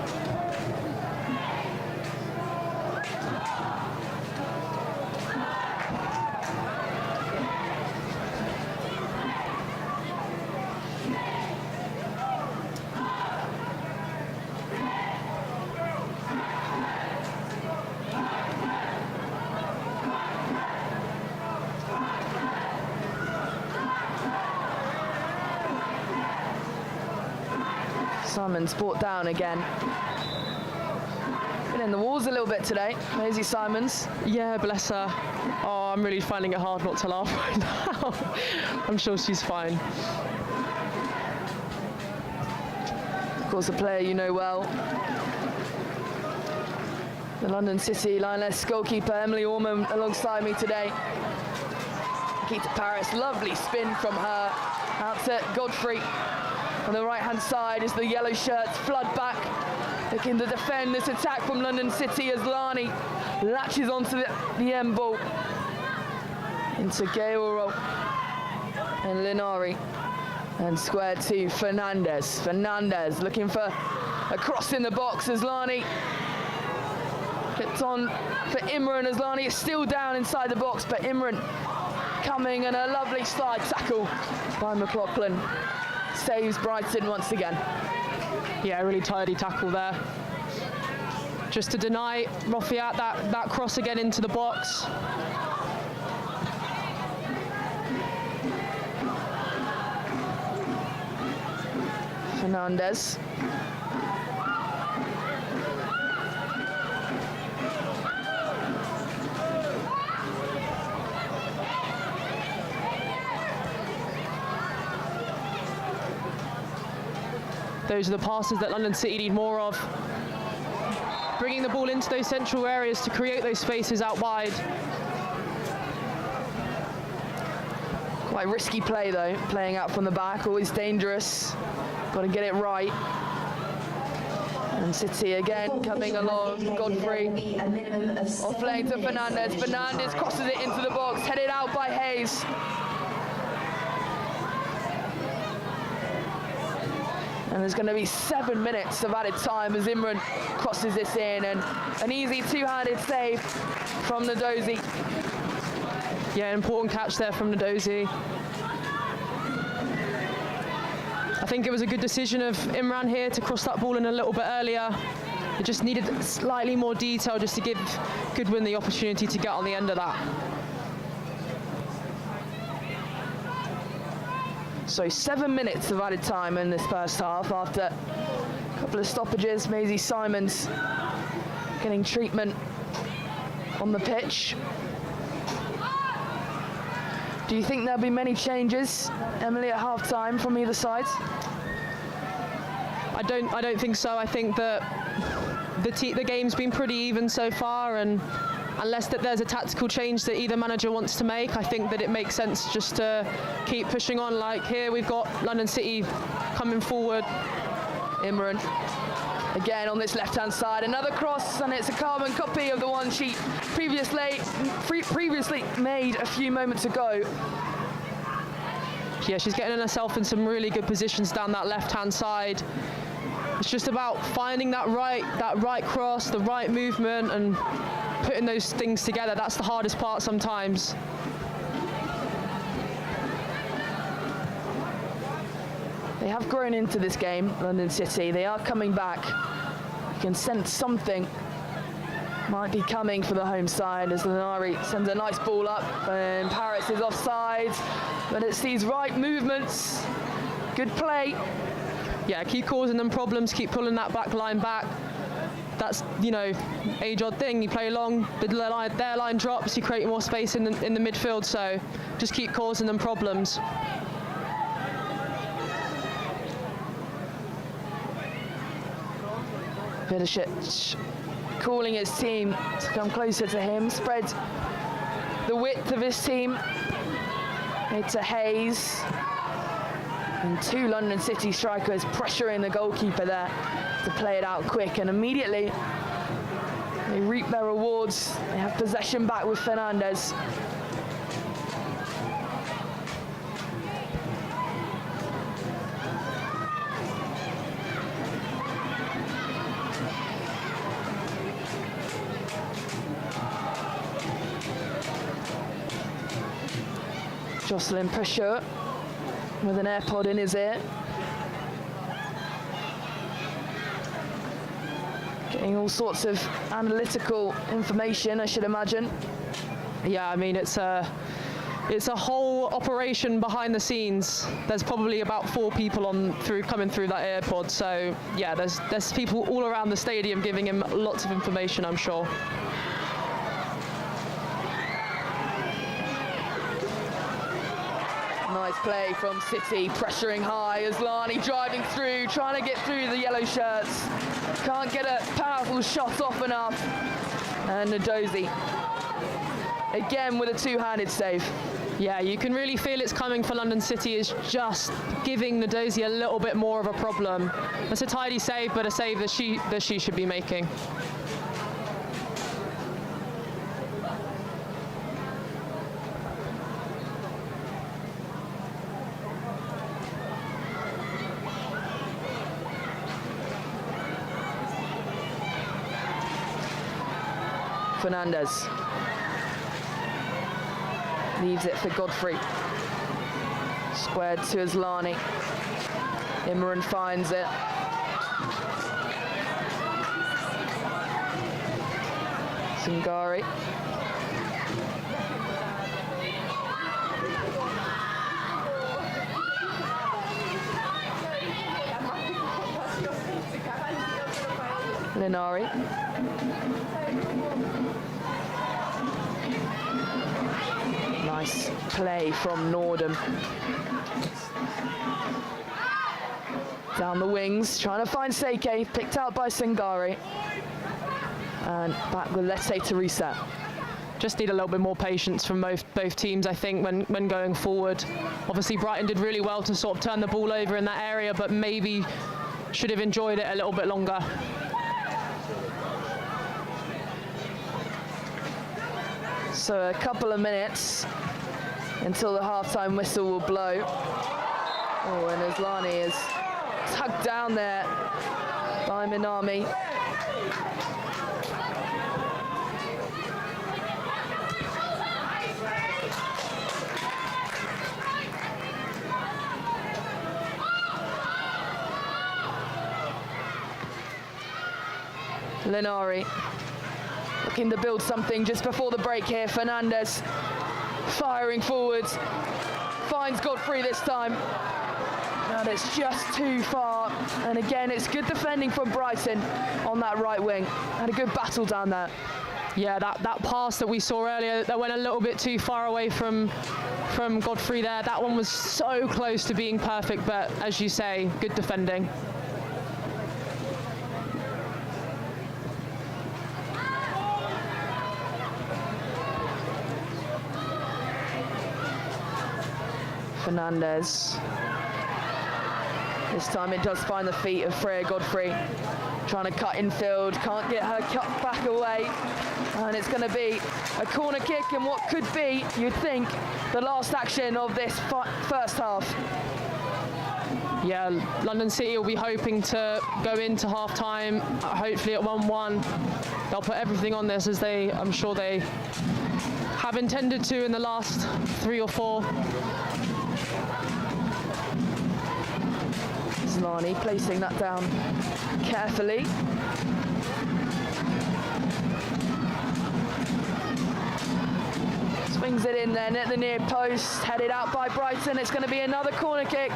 Simon's brought down again. Been in the walls a little bit today, Maisie Simons. Yeah, bless her. Oh, I'm really finding it hard not to laugh right now. I'm sure she's fine. Of course, a player you know well. The London City Lioness goalkeeper, Emily Orman, alongside me today. Nikita Paris, lovely spin from her. Out to Godfrey. On the right-hand side is the yellow shirts, flood back, looking to defend this attack from London City as Lani latches onto the end ball. Into Gaoro and Linari. And square to Fernandez. Fernandez looking for a cross in the box as Lani flipped on for Imran as Lani is still down inside the box, but Imran coming, and a lovely slide tackle by McLaughlin. Saves Brighton once again. Yeah, really tidy tackle there. Just to deny Rofiat that cross again into the box. Fernandez. Those are the passes that London City need more of. Bringing the ball into those central areas to create those spaces out wide. Quite risky play though, playing out from the back, always dangerous. Got to get it right. And City again coming along, Godfrey. Off lane to Fernandez. Fernandez crosses it into the box, headed out by Hayes. And there's going to be 7 minutes of added time as Imran crosses this in, and an easy two-handed save from Ndozi. Yeah, important catch there from Ndozi. I think it was a good decision of Imran here to cross that ball in a little bit earlier. It just needed slightly more detail just to give Goodwin the opportunity to get on the end of that. So 7 minutes of added time in this first half after a couple of stoppages. Maisie Simons getting treatment on the pitch. Do you think there'll be many changes, Emily, at half-time from either side? I don't think so. I think that the game's been pretty even so far, and unless that there's a tactical change that either manager wants to make, I think that it makes sense just to keep pushing on. Like here, we've got London City coming forward. Imran again on this left-hand side, another cross, and it's a carbon copy of the one she previously made a few moments ago. Yeah, she's getting herself in some really good positions down that left-hand side. It's just about finding that right cross, the right movement, and putting those things together. That's the hardest part sometimes. They have grown into this game, London City. They are coming back. You can sense something might be coming for the home side as Lenari sends a nice ball up, and Paris is offside, but it's these right movements. Good play. Yeah, keep causing them problems, keep pulling that back line back. That's, you know, age-odd thing. You play long, their line drops, you create more space in the midfield, so just keep causing them problems. Vidicic calling his team to come closer to him, spread the width of his team. It's a Hayes. And two London City strikers pressuring the goalkeeper there to play it out quick, and immediately they reap their rewards. They have possession back with Fernandez. Jocelyn Pressure with an AirPod in his ear. Getting all sorts of analytical information, I should imagine. Yeah, I mean, it's a whole operation behind the scenes. There's probably about 4 people coming through that AirPod. So yeah, there's people all around the stadium giving him lots of information, I'm sure. Nice play from City, pressuring high as Lani driving through, trying to get through the yellow shirts. Can't get a powerful shot off enough. And Ndozi, again with a two-handed save. Yeah, you can really feel it's coming for London City. Is just giving Ndozi a little bit more of a problem. That's a tidy save, but a save that she should be making. Fernandez leaves it for Godfrey. Squared to Aslani. Imran finds it. Singari. Linari. Nice play from Nordum. Down the wings, trying to find Seike, picked out by Singari. And back with Lete to reset. just need a little bit more patience from both teams, I think, when going forward. Obviously, Brighton did really well to sort of turn the ball over in that area, but maybe should have enjoyed it a little bit longer. So a couple of minutes until the half-time whistle will blow. Oh, and Aslani is tugged down there by Minami. Linari looking to build something just before the break here. Fernandez firing forwards, finds Godfrey this time, and it's just too far. And again, it's good defending from Brighton on that right wing. Had a good battle down there. Yeah, that pass that we saw earlier that went a little bit too far away from Godfrey there. That one was so close to being perfect, but as you say, good defending. Fernandez. This time it does find the feet of Freya Godfrey. Trying to cut infield, can't get her cut back away. And it's going to be a corner kick and what could be, you'd think, the last action of this first half. Yeah, London City will be hoping to go into half-time, hopefully at 1-1. They'll put everything on this, as I'm sure they have intended to in the last 3 or 4. Aslani placing that down carefully. Swings it in then at the near post, headed out by Brighton. It's going to be another corner kick.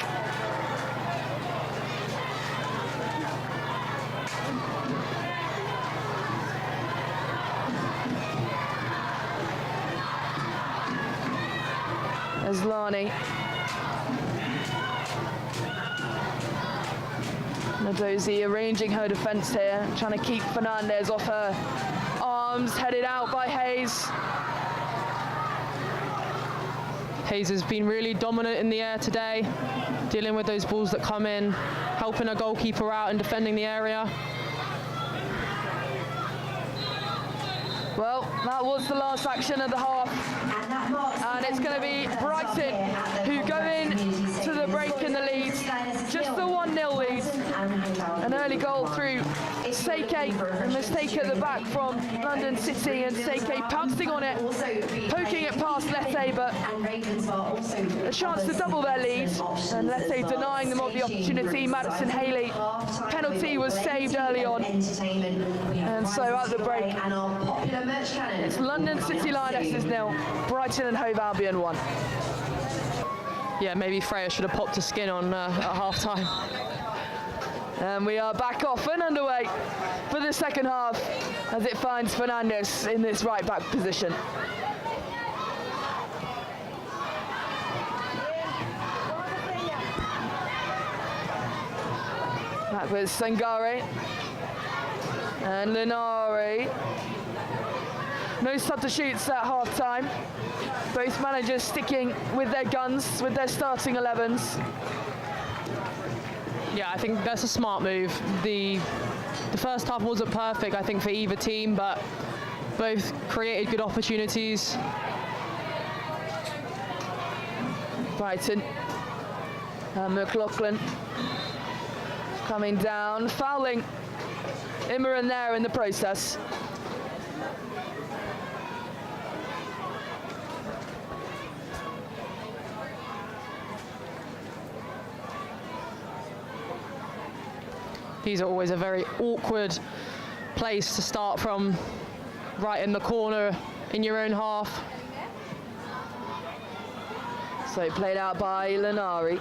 Aslani. Nadozi arranging her defence here, trying to keep Fernandez off her arms, headed out by Hayes. Hayes has been really dominant in the air today, dealing with those balls that come in, helping a goalkeeper out and defending the area. Well, that was the last action of the half, and it's going to be Brighton who go in to the break in the lead, just the 1-0 lead. An early goal through Seike, a mistake at the back from London City, and Seike pouncing on it, poking it past Lete, but a chance to double their lead, and Lete denying them of the opportunity. Madison Haley, penalty was saved early on, and so at the break, it's London City Lionesses 0, Brighton and Hove Albion 1. Yeah, maybe Freya should have popped a skin on at half-time. And we are back off and underway for the second half as it finds Fernandez in this right-back position. Back with Sangare and Linari. No substitutes at half-time. Both managers sticking with their guns, with their starting 11s. Yeah, I think that's a smart move. The first half wasn't perfect, I think, for either team, but both created good opportunities. Brighton and McLaughlin coming down, fouling Imran there in the process. These are always a very awkward place to start from, right in the corner in your own half. So played out by Linari.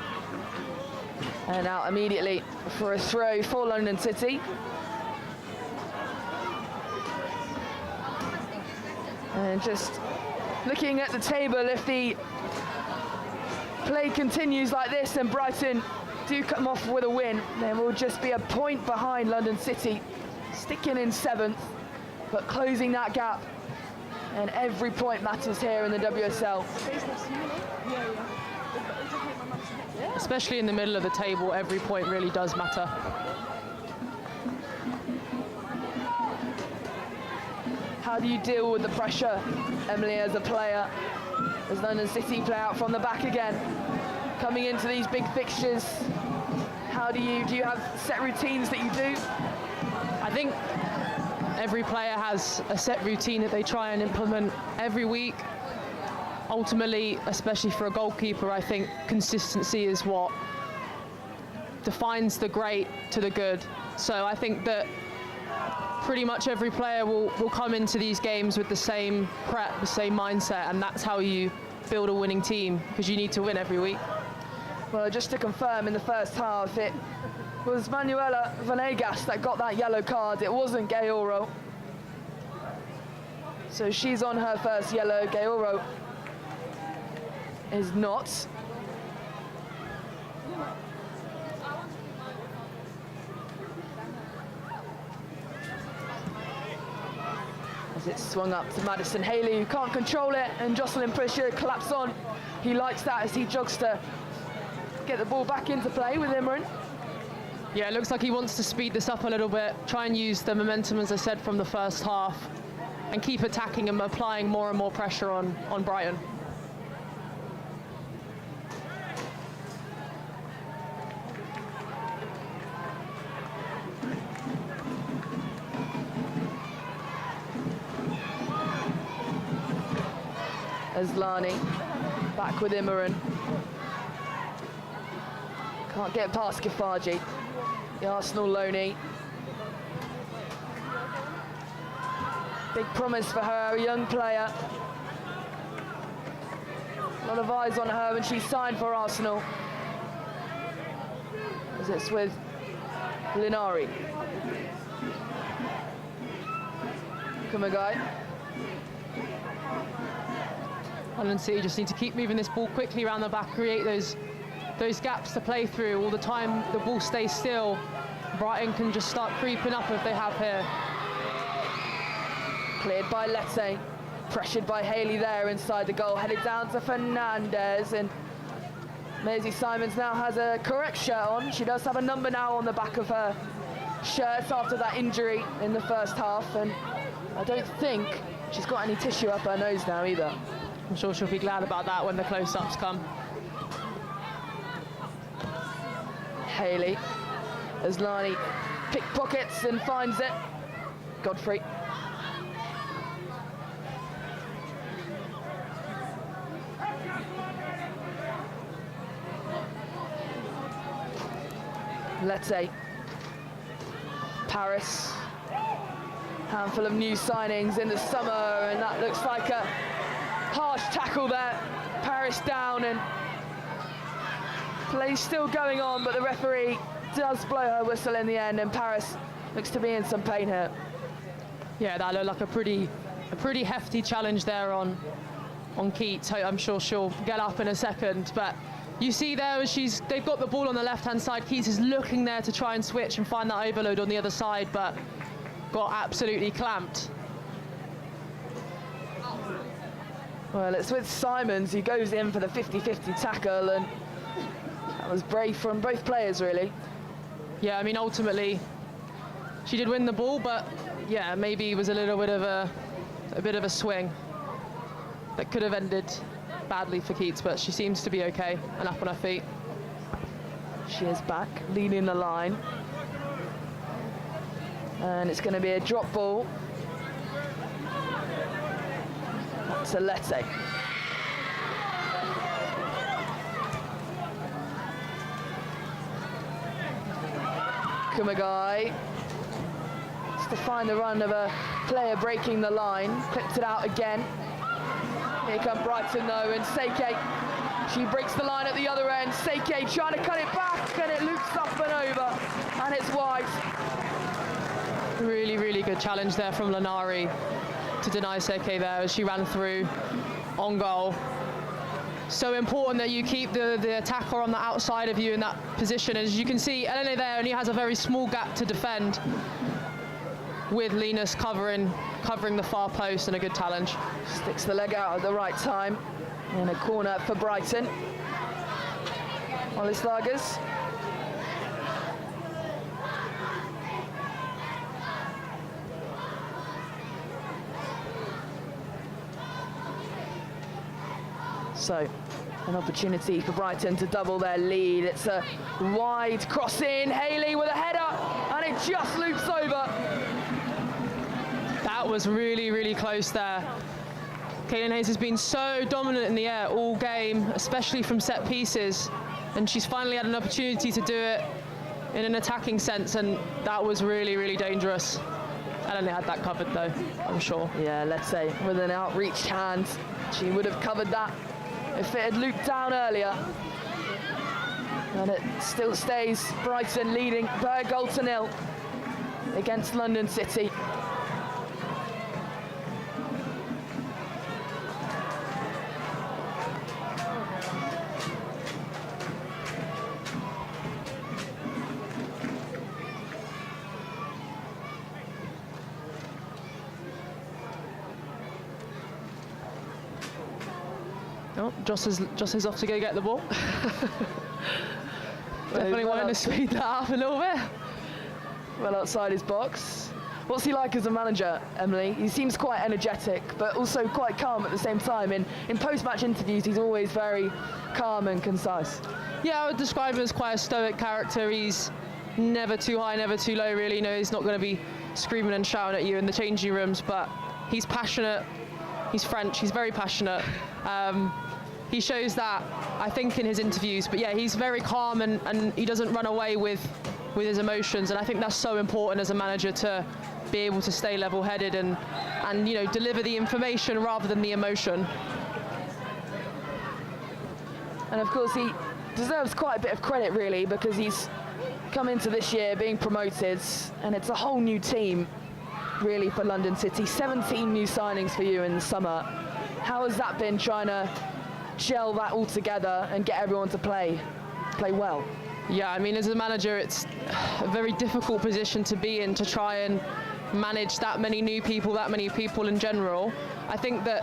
And out immediately for a throw for London City. And just looking at the table, if the play continues like this and Brighton do come off with a win, then we'll just be a point behind London City, sticking in 7th, but closing that gap And every point matters here in the WSL. Especially in the middle of the table, every point really does matter. How do you deal with the pressure, Emily, as a player? As London City play out from the back again, coming into these big fixtures? How do you have set routines that you do? I think every player has a set routine that they try and implement every week. Ultimately, especially for a goalkeeper, I think consistency is what defines the great to the good. So I think that pretty much every player will come into these games with the same prep, the same mindset, and that's how you build a winning team, because you need to win every week. Well, just to confirm, in the first half, it was Manuela Vanegas that got that yellow card. It wasn't Gaoro. So she's on her first yellow. Gaoro is not. As it's swung up to Madison Haley, who can't control it, and Jocelyn Prisher collapsed on. He likes that as he jogs to get the ball back into play with Imran. Yeah, it looks like he wants to speed this up a little bit, try and use the momentum, as I said, from the first half, and keep attacking and applying more and more pressure on Brighton. Aslani back with Imran. Can't get past Kifaji, the Arsenal loanee. Big promise for her, a young player. A lot of eyes on her when she signed for Arsenal. As it's with Linari. Kumagai. London City just need to keep moving this ball quickly around the back, create those gaps to play through. All the time the ball stays still, Brighton can just start creeping up if they have here. Cleared by Lette, pressured by Haley there inside the goal, headed down to Fernandez, and Maisie Simons now has a correct shirt on. She does have a number now on the back of her shirt after that injury in the first half, and I don't think she's got any tissue up her nose now either. I'm sure she'll be glad about that when the close-ups come. Haley, Aslani pickpockets and finds it. Godfrey. Lette. Paris. Handful of new signings in the summer, and that looks like a harsh tackle there. Paris down, and play still going on, but the referee does blow her whistle in the end, and Paris looks to be in some pain here. Yeah, that looked like a pretty hefty challenge there on Keats. I'm sure she'll get up in a second, but you see there they've got the ball on the left-hand side. Keats is looking there to try and switch and find that overload on the other side, but got absolutely clamped. Well, it's with Simons, who goes in for the 50-50 tackle, and that was brave from both players, really. Yeah, I mean, ultimately, she did win the ball, but yeah, maybe it was a little bit of a swing that could have ended badly for Keats, but she seems to be okay and up on her feet. She is back, leading the line. And it's going to be a drop ball to Lette. Kumagai to find the run of a player breaking the line, clipped it out again. Here come Brighton though, and Seike, she breaks the line at the other end. Seike trying to cut it back, and it loops up and over, and it's wide. Really, really good challenge there from Linari to deny Seike there as she ran through on goal. So important that you keep the attacker on the outside of you in that position. As you can see, Elena there only has a very small gap to defend. with Linus covering the far post, and a good challenge. Sticks the leg out at the right time. In a corner for Brighton. Lagers. So, an opportunity for Brighton to double their lead. It's a wide cross in. Haley with a header, and it just loops over. That was really, really close there. Caitlin Hayes has been so dominant in the air all game, especially from set pieces, and she's finally had an opportunity to do it in an attacking sense, and that was really, really dangerous. Eleni had that covered though, I'm sure. Yeah, let's say with an outreached hand, she would have covered that if it had looped down earlier. And it still stays Brighton leading by a goal to nil against London City. Oh, Joss is off to go get the ball. Definitely wanting to speed that up a little bit. Well outside his box. What's he like as a manager, Emily? He seems quite energetic, but also quite calm at the same time. In post-match interviews, he's always very calm and concise. Yeah, I would describe him as quite a stoic character. He's never too high, never too low, really. You know, he's not going to be screaming and shouting at you in the changing rooms, but he's passionate. He's French, he's very passionate. He shows that, I think, in his interviews. But yeah, he's very calm and he doesn't run away with his emotions. And I think that's so important as a manager, to be able to stay level-headed and you know, deliver the information rather than the emotion. And of course, he deserves quite a bit of credit, really, because he's come into this year being promoted, and it's a whole new team, really, for London City. 17 new signings for you in the summer. How has that been, trying to gel that all together and get everyone to play well? Yeah, I mean, as a manager, it's a very difficult position to be in, to try and manage that many new people, that many people in general. I think that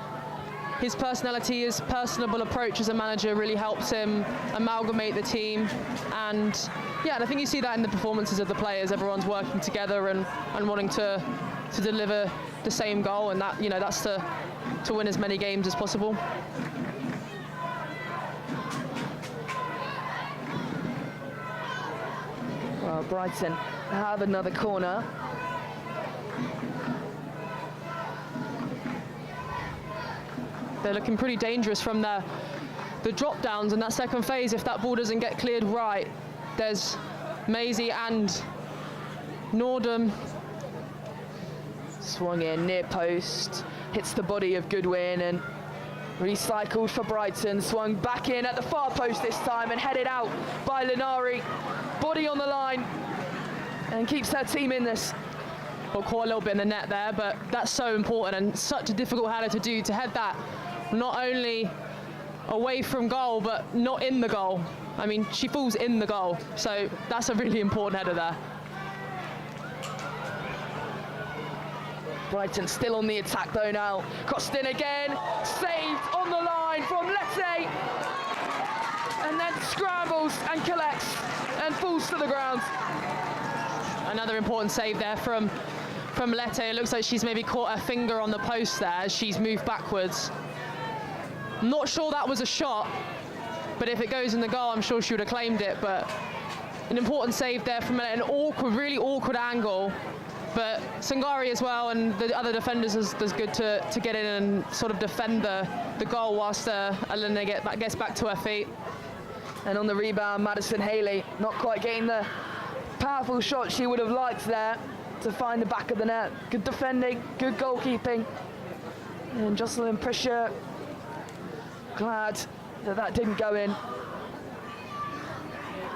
his personality, his personable approach as a manager really helps him amalgamate the team. And yeah, and I think you see that in the performances of the players. Everyone's working together and wanting to deliver the same goal, and that, you know, that's to win as many games as possible. Well, Brighton have another corner. They're looking pretty dangerous from the drop downs in that second phase. If that ball doesn't get cleared right, there's Maisie and Nordum. Swung in near post, hits the body of Goodwin, and recycled for Brighton. Swung back in at the far post this time and headed out by Linari. Body on the line, and keeps her team in this. Well, caught a little bit in the net there, but that's so important and such a difficult header to do, to head that not only away from goal, but not in the goal. I mean, she falls in the goal, so that's a really important header there. Brighton still on the attack though now. Crossed in again, saved on the line from Lete, and then scrambles and collects and falls to the ground. Another important save there from Lete. It looks like she's maybe caught her finger on the post there as she's moved backwards. I'm not sure that was a shot, but if it goes in the goal, I'm sure she would have claimed it. But an important save there from an awkward, really awkward angle. But Sangari as well, and the other defenders is good to get in and sort of defend the goal whilst Elena gets back to her feet. And on the rebound, Madison Haley not quite getting the powerful shot she would have liked there to find the back of the net. Good defending, good goalkeeping. And Jocelyn Prisher, glad that didn't go in.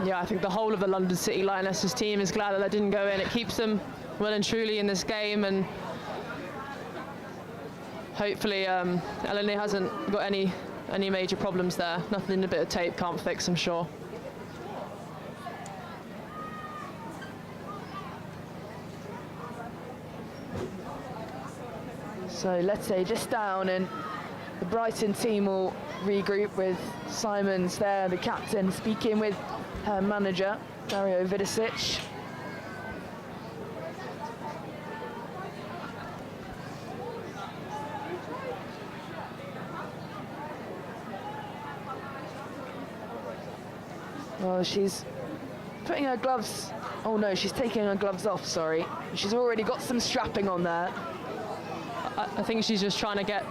Yeah, I think the whole of the London City Lionesses team is glad that didn't go in. It keeps them well and truly in this game, and hopefully Eleni hasn't got any major problems there. Nothing a bit of tape can't fix, I'm sure. So let's say just down, and the Brighton team will regroup with Simons there, the captain, speaking with her manager, Dario Vidicic. Well, she's putting her gloves, oh no, she's taking her gloves off, sorry. She's already got some strapping on there. I think she's just trying to get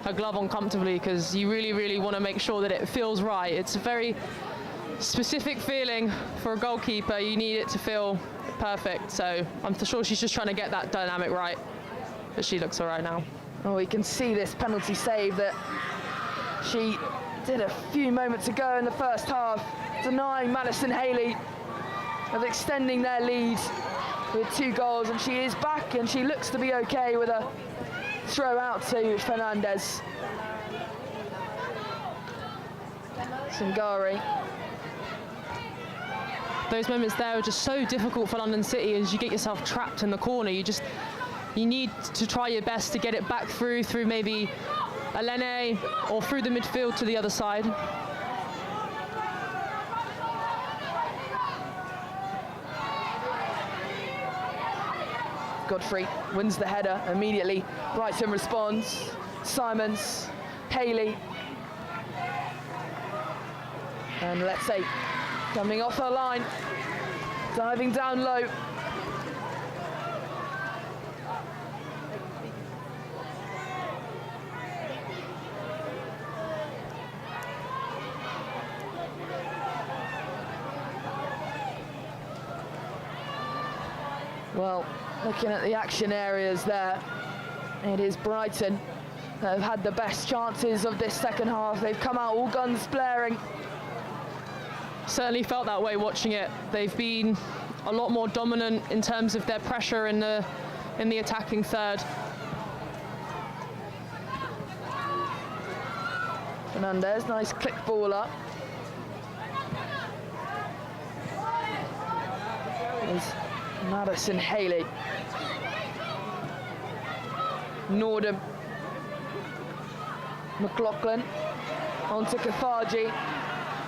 her glove on comfortably, because you really, really want to make sure that it feels right. It's a very specific feeling for a goalkeeper. You need it to feel perfect. So I'm sure she's just trying to get that dynamic right. But she looks all right now. Oh, we can see this penalty save that she did a few moments ago in the first half, denying Madison Haley of extending their lead with 2 goals, and she is back and she looks to be okay with a throw out to Fernandez. Singari. Those moments there are just so difficult for London City, as you get yourself trapped in the corner. You need to try your best to get it back through maybe Elene or through the midfield to the other side. Godfrey wins the header immediately. Brighton responds. Simons, Haley. And let's say, coming off her line, diving down low. Well, looking at the action areas there, it is Brighton that have had the best chances of this second half. They've come out all guns blaring. Certainly felt that way watching it. They've been a lot more dominant in terms of their pressure in the attacking third. Fernandez, nice click ball up. There's Madison Haley. Nordham. McLaughlin onto Kafaji.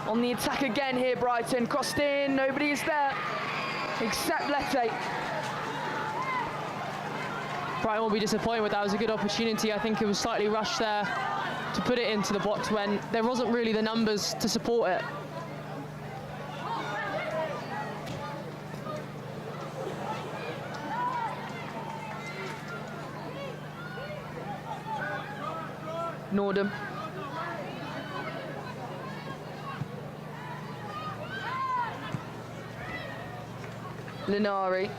On the attack again here, Brighton. Crossed in, nobody is there except Lete. Brighton will be disappointed with that. It was a good opportunity. I think it was slightly rushed there to put it into the box when there wasn't really the numbers to support it. Nordham. Linari.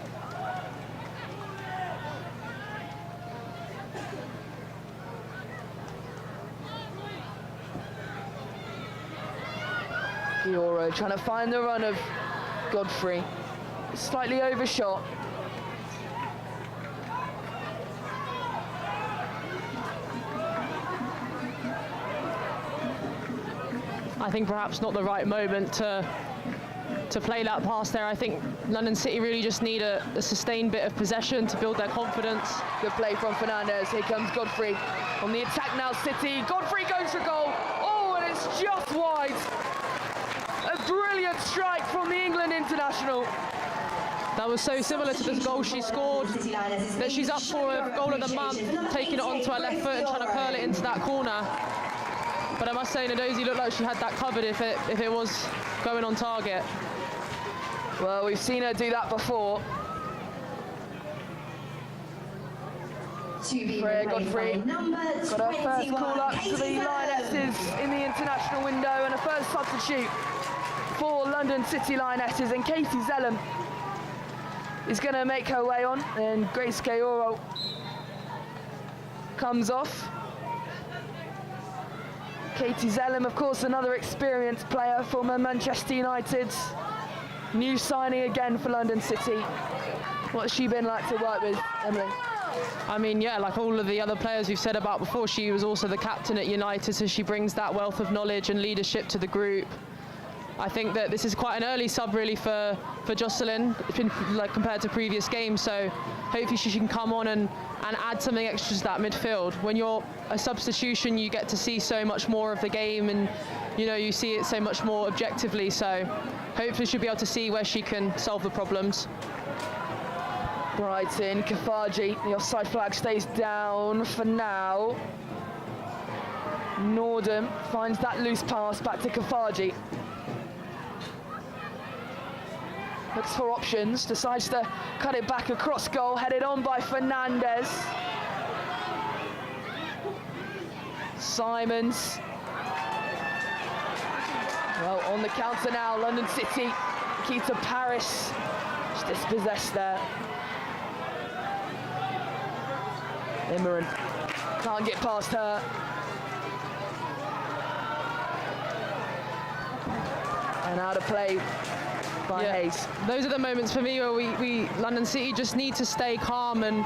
Gioro trying to find the run of Godfrey. Slightly overshot. I think perhaps not the right moment to play that pass there. I think London City really just need a sustained bit of possession to build their confidence. Good play from Fernandez. Here comes Godfrey on the attack now, City. Godfrey goes for goal. Oh, and it's just wide. A brilliant strike from the England international. That was so similar to the goal she scored, that she's up for a goal of the month, taking it onto her left foot and trying to curl it into that corner. But I must say, Nadozi looked like she had that covered if it was going on target. Well, we've seen her do that before. Freya Godfrey got her first call-up to the Lionesses in the international window, and a first substitute for London City Lionesses, and Katie Zellum is going to make her way on, and Grace Kaoro comes off. Katie Zellum, of course, another experienced player, former Manchester United. New signing again for London City. What's she been like to work with, Emily? I mean, yeah, like all of the other players we've said about before, she was also the captain at United, so she brings that wealth of knowledge and leadership to the group. I think that this is quite an early sub really for Jocelyn, like compared to previous games. So hopefully she can come on and add something extra to that midfield. When you're a substitution, you get to see so much more of the game, and you see it so much more objectively. So hopefully she'll be able to see where she can solve the problems. Brighton, Kafaji, the offside flag stays down for now. Nordum finds that loose pass back to Kafaji. Looks for options, decides to cut it back across goal, headed on by Fernandez. Simons. Well, on the counter now, London City. Keita Paris, just dispossessed there. Imran can't get past her. And out of play by Hayes. Those are the moments for me where we London City just need to stay calm, and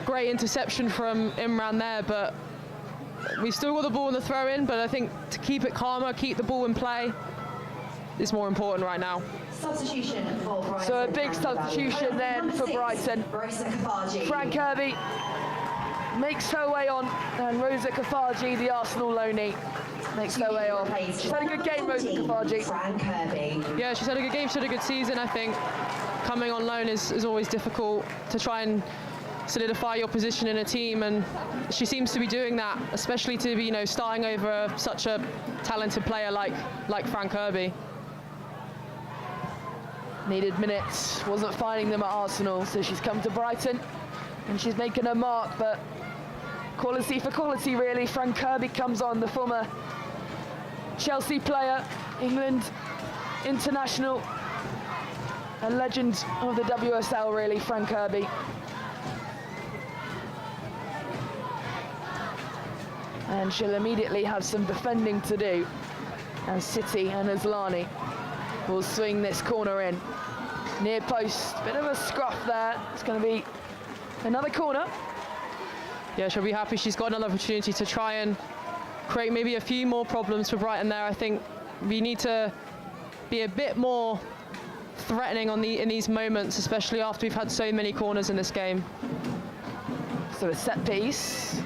great interception from Imran there, but we've still got the ball in the throw-in, but I think to keep it calmer, keep the ball in play is more important right now. Substitution for Brighton. So a big substitution then for Brighton. Fran Kirby makes her way on, and Rosa Kafaji, the Arsenal loanee, makes her way on. She's had a good game, Rosa Kafaji. Fran Kirby. Yeah, she's had a good game, she's had a good season, I think. Coming on loan is always difficult to try and solidify your position in a team, and she seems to be doing that, especially to be, starting over such a talented player like Fran Kirby. Needed minutes, wasn't finding them at Arsenal, so she's come to Brighton, and she's making her mark, but quality for quality, really. Fran Kirby comes on, the former Chelsea player, England international, a legend of the WSL, really, Fran Kirby. And she'll immediately have some defending to do, and City and Aslani will swing this corner in. Near post, bit of a scruff there. It's going to be another corner. Yeah, she'll be happy she's got another opportunity to try and create maybe a few more problems for Brighton there. I think we need to be a bit more threatening in these moments, especially after we've had so many corners in this game. So a set piece.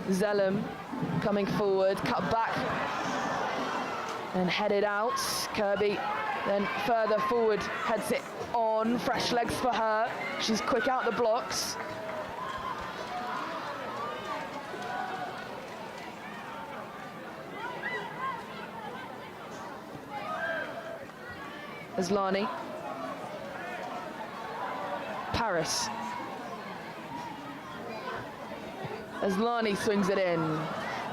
Zellum coming forward, cut back and headed out. Kirby then further forward, heads it on. Fresh legs for her. She's quick out the blocks. Aslani. Paris. Aslani swings it in,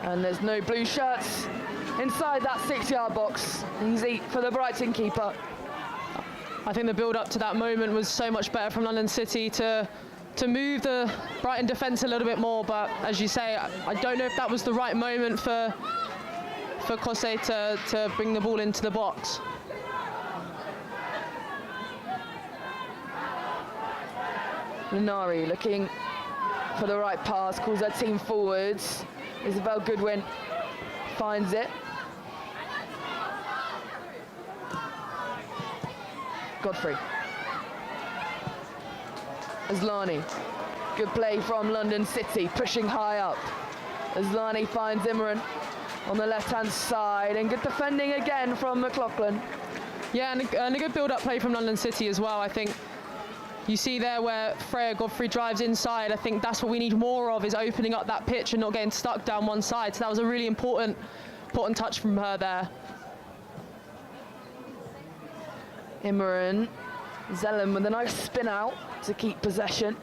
and there's no blue shirts inside that 6-yard box. Easy for the Brighton keeper. I think the build-up to that moment was so much better from London City to move the Brighton defence a little bit more, but as you say, I don't know if that was the right moment for Kosei to bring the ball into the box. Lunari looking for the right pass, calls her team forwards. Isabel Goodwin finds it. Godfrey. Aslani. Good play from London City, pushing high up. Aslani finds Imran on the left-hand side, and good defending again from McLaughlin. Yeah, and a good build-up play from London City as well. I think you see there where Freya Godfrey drives inside. I think that's what we need more of, is opening up that pitch and not getting stuck down one side. So that was a really important touch from her there. Imran. Zellum with a nice spin out to keep possession.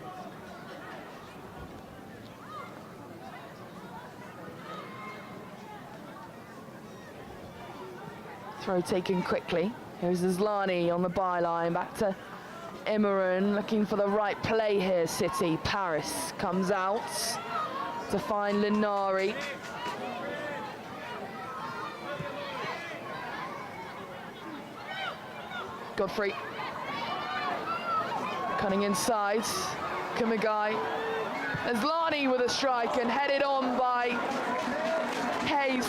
Throw taken quickly. Here's Aslani on the byline, back to Imran, looking for the right play here, City. Paris comes out to find Linari. Godfrey. Cutting inside. Kumagai. Aslani with a strike and headed on by Hayes.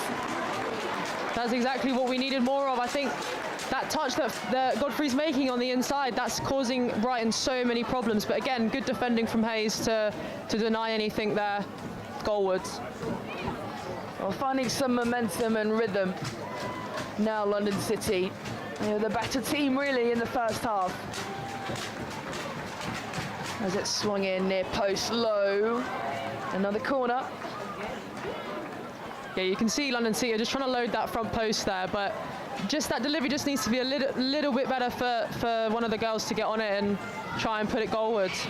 That's exactly what we needed more of. I think that touch that Godfrey's making on the inside, that's causing Brighton so many problems. But again, good defending from Hayes to deny anything there goalwards. Well, finding some momentum and rhythm now, London City. They're the better team really in the first half. As it swung in near post low. Another corner. Yeah, you can see London City are just trying to load that front post there, but just that delivery just needs to be a little bit better for one of the girls to get on it and try and put it goalwards.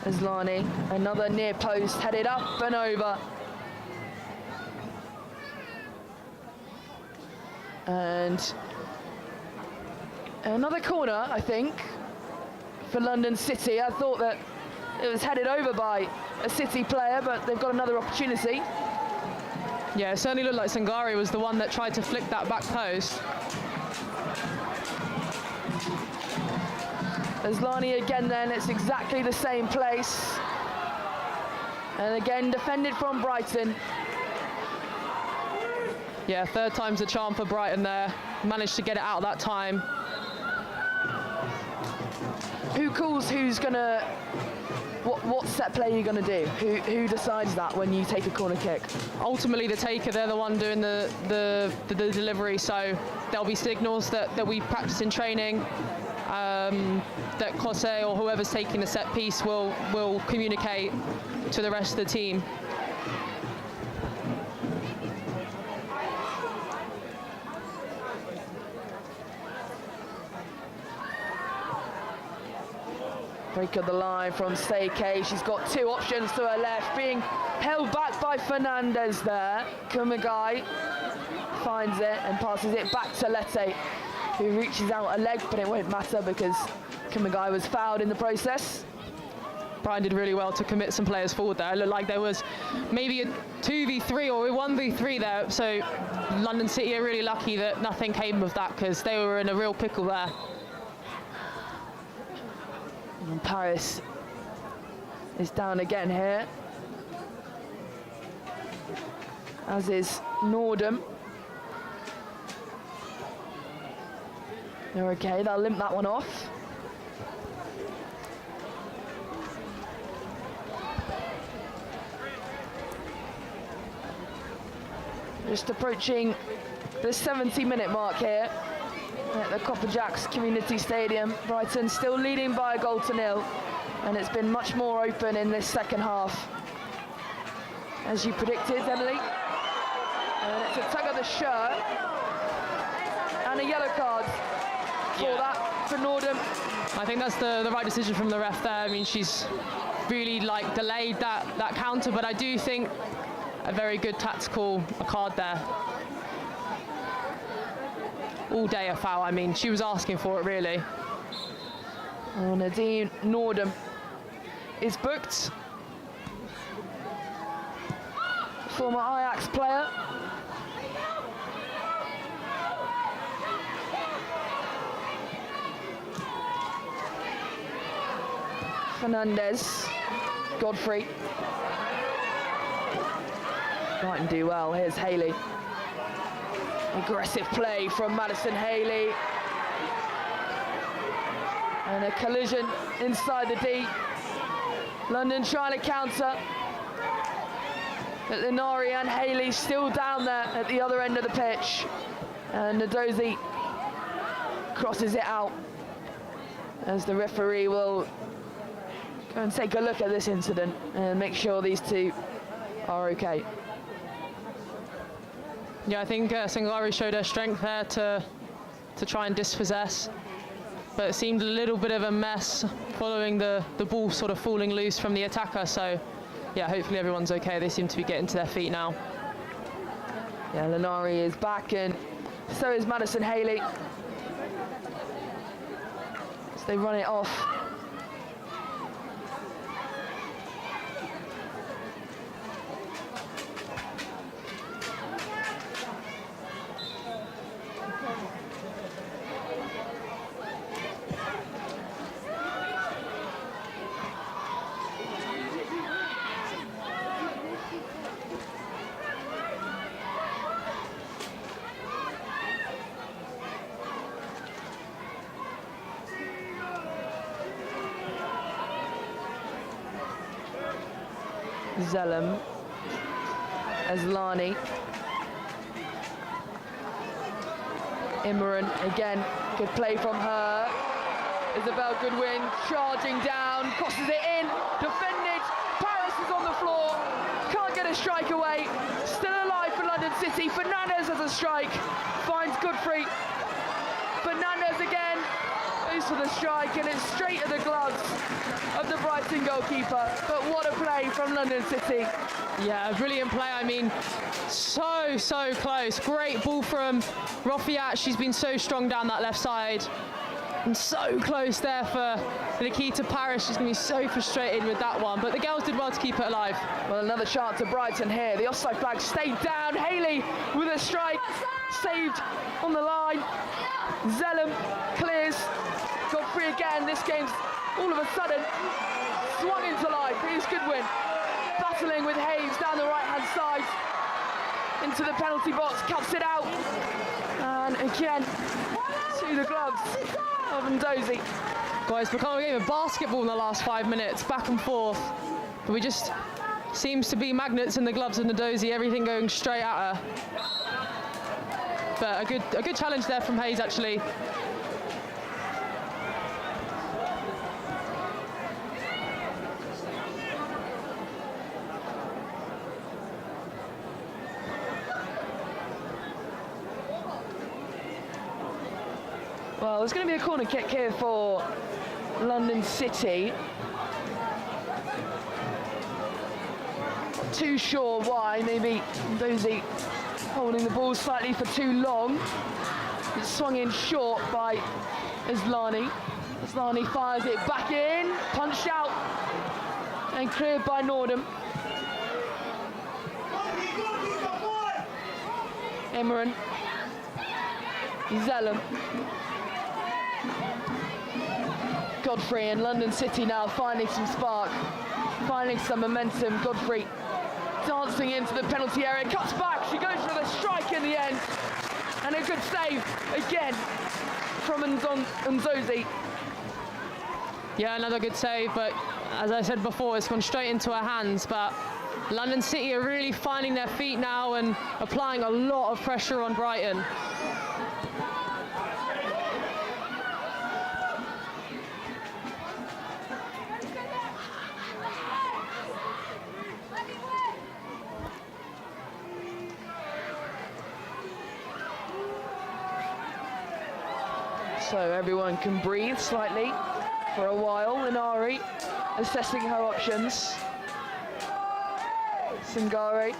Aslani, another near post, headed up and over. And another corner, I think, for London City. I thought that it was headed over by a City player, but they've got another opportunity. Yeah, it certainly looked like Sangari was the one that tried to flick that back post. Aslani again then, it's exactly the same place. And again, defended from Brighton. Yeah, third time's the charm for Brighton there. Managed to get it out that time. Who calls who's gonna, what set play you're gonna do? Who decides that when you take a corner kick? Ultimately the taker, they're the one doing the delivery, so there'll be signals that we practice in training, that Jose or whoever's taking the set piece will communicate to the rest of the team. Break of the line from Seike. She's got two options to her left, being held back by Fernandez there. Kumagai finds it and passes it back to Lete, who reaches out a leg, but it won't matter because Kumagai was fouled in the process. Brighton did really well to commit some players forward there. It looked like there was maybe a 2v3 or a 1v3 there, so London City are really lucky that nothing came of that because they were in a real pickle there. And Paris is down again here, as is Nordum. They're okay, they'll limp that one off. Just approaching the 70-minute mark here at the Copper Jacks Community Stadium. Brighton still leading by a goal to nil, and it's been much more open in this second half, as you predicted, Emily. And it's a tug of the shirt and a yellow card for that for Nordum. I think that's the right decision from the ref there. I mean, she's really delayed that counter, but I do think a very good tactical card there. All day a foul. I mean, she was asking for it really. Oh, Nadine Nordum is booked. Former Ajax player. Fernandez, Godfrey. Brighton do well. Here's Haley. Aggressive play from Madison Haley. And a collision inside the D. London trying to counter. But Linari and Haley still down there at the other end of the pitch. And Nadozi crosses it out, as the referee will go and take a look at this incident and make sure these two are okay. Yeah, I think Sangari showed her strength there to try and dispossess, but it seemed a little bit of a mess following the ball sort of falling loose from the attacker. So yeah, hopefully everyone's okay. They seem to be getting to their feet now. Yeah, Linari is back, and so is Madison Haley. So they run it off. Zellum. Aslani. Imran again, good play from her. Isabel Goodwin charging down, crosses it in, defended. Paris is on the floor, can't get a strike away. Still alive for London City. Fernandez has a strike, finds Godfrey. Fernandez again, goes for the strike, and it's straight at the gloves of the Brighton goalkeeper. But what a play from London City. Yeah, brilliant play. I mean, so close. Great ball from Rafiat. She's been so strong down that left side. And so close there for Nikita Paris. She's going to be so frustrated with that one. But the girls did well to keep it alive. Well, another chance to Brighton here. The offside flag stayed down. Haley with a strike. Saved on the line. Zellum clears. Godfrey again. This game's all of a sudden swung into life. Here's Goodwin. Battling with Hayes down the right-hand side. Into the penalty box. Cuts it out. And again, to the gloves of Ndozi. Guys, it's become a game of basketball in the last 5 minutes, back and forth. But we just seems to be magnets in the gloves of Ndozi, everything going straight at her. But a good challenge there from Hayes, actually. Well, there's going to be a corner kick here for London City. Not too sure why. Maybe Ndozi holding the ball slightly for too long. It's swung in short by Aslani. Aslani fires it back in, punched out, and cleared by Nordham. Imran. Zellum. Godfrey, and London City now finding some spark, finding some momentum. Godfrey dancing into the penalty area, cuts back, she goes for the strike in the end, and a good save again from Ndozi. Yeah, another good save, but as I said before, it's gone straight into her hands. But London City are really finding their feet now and applying a lot of pressure on Brighton. So everyone can breathe slightly for a while. Linari assessing her options. Singare,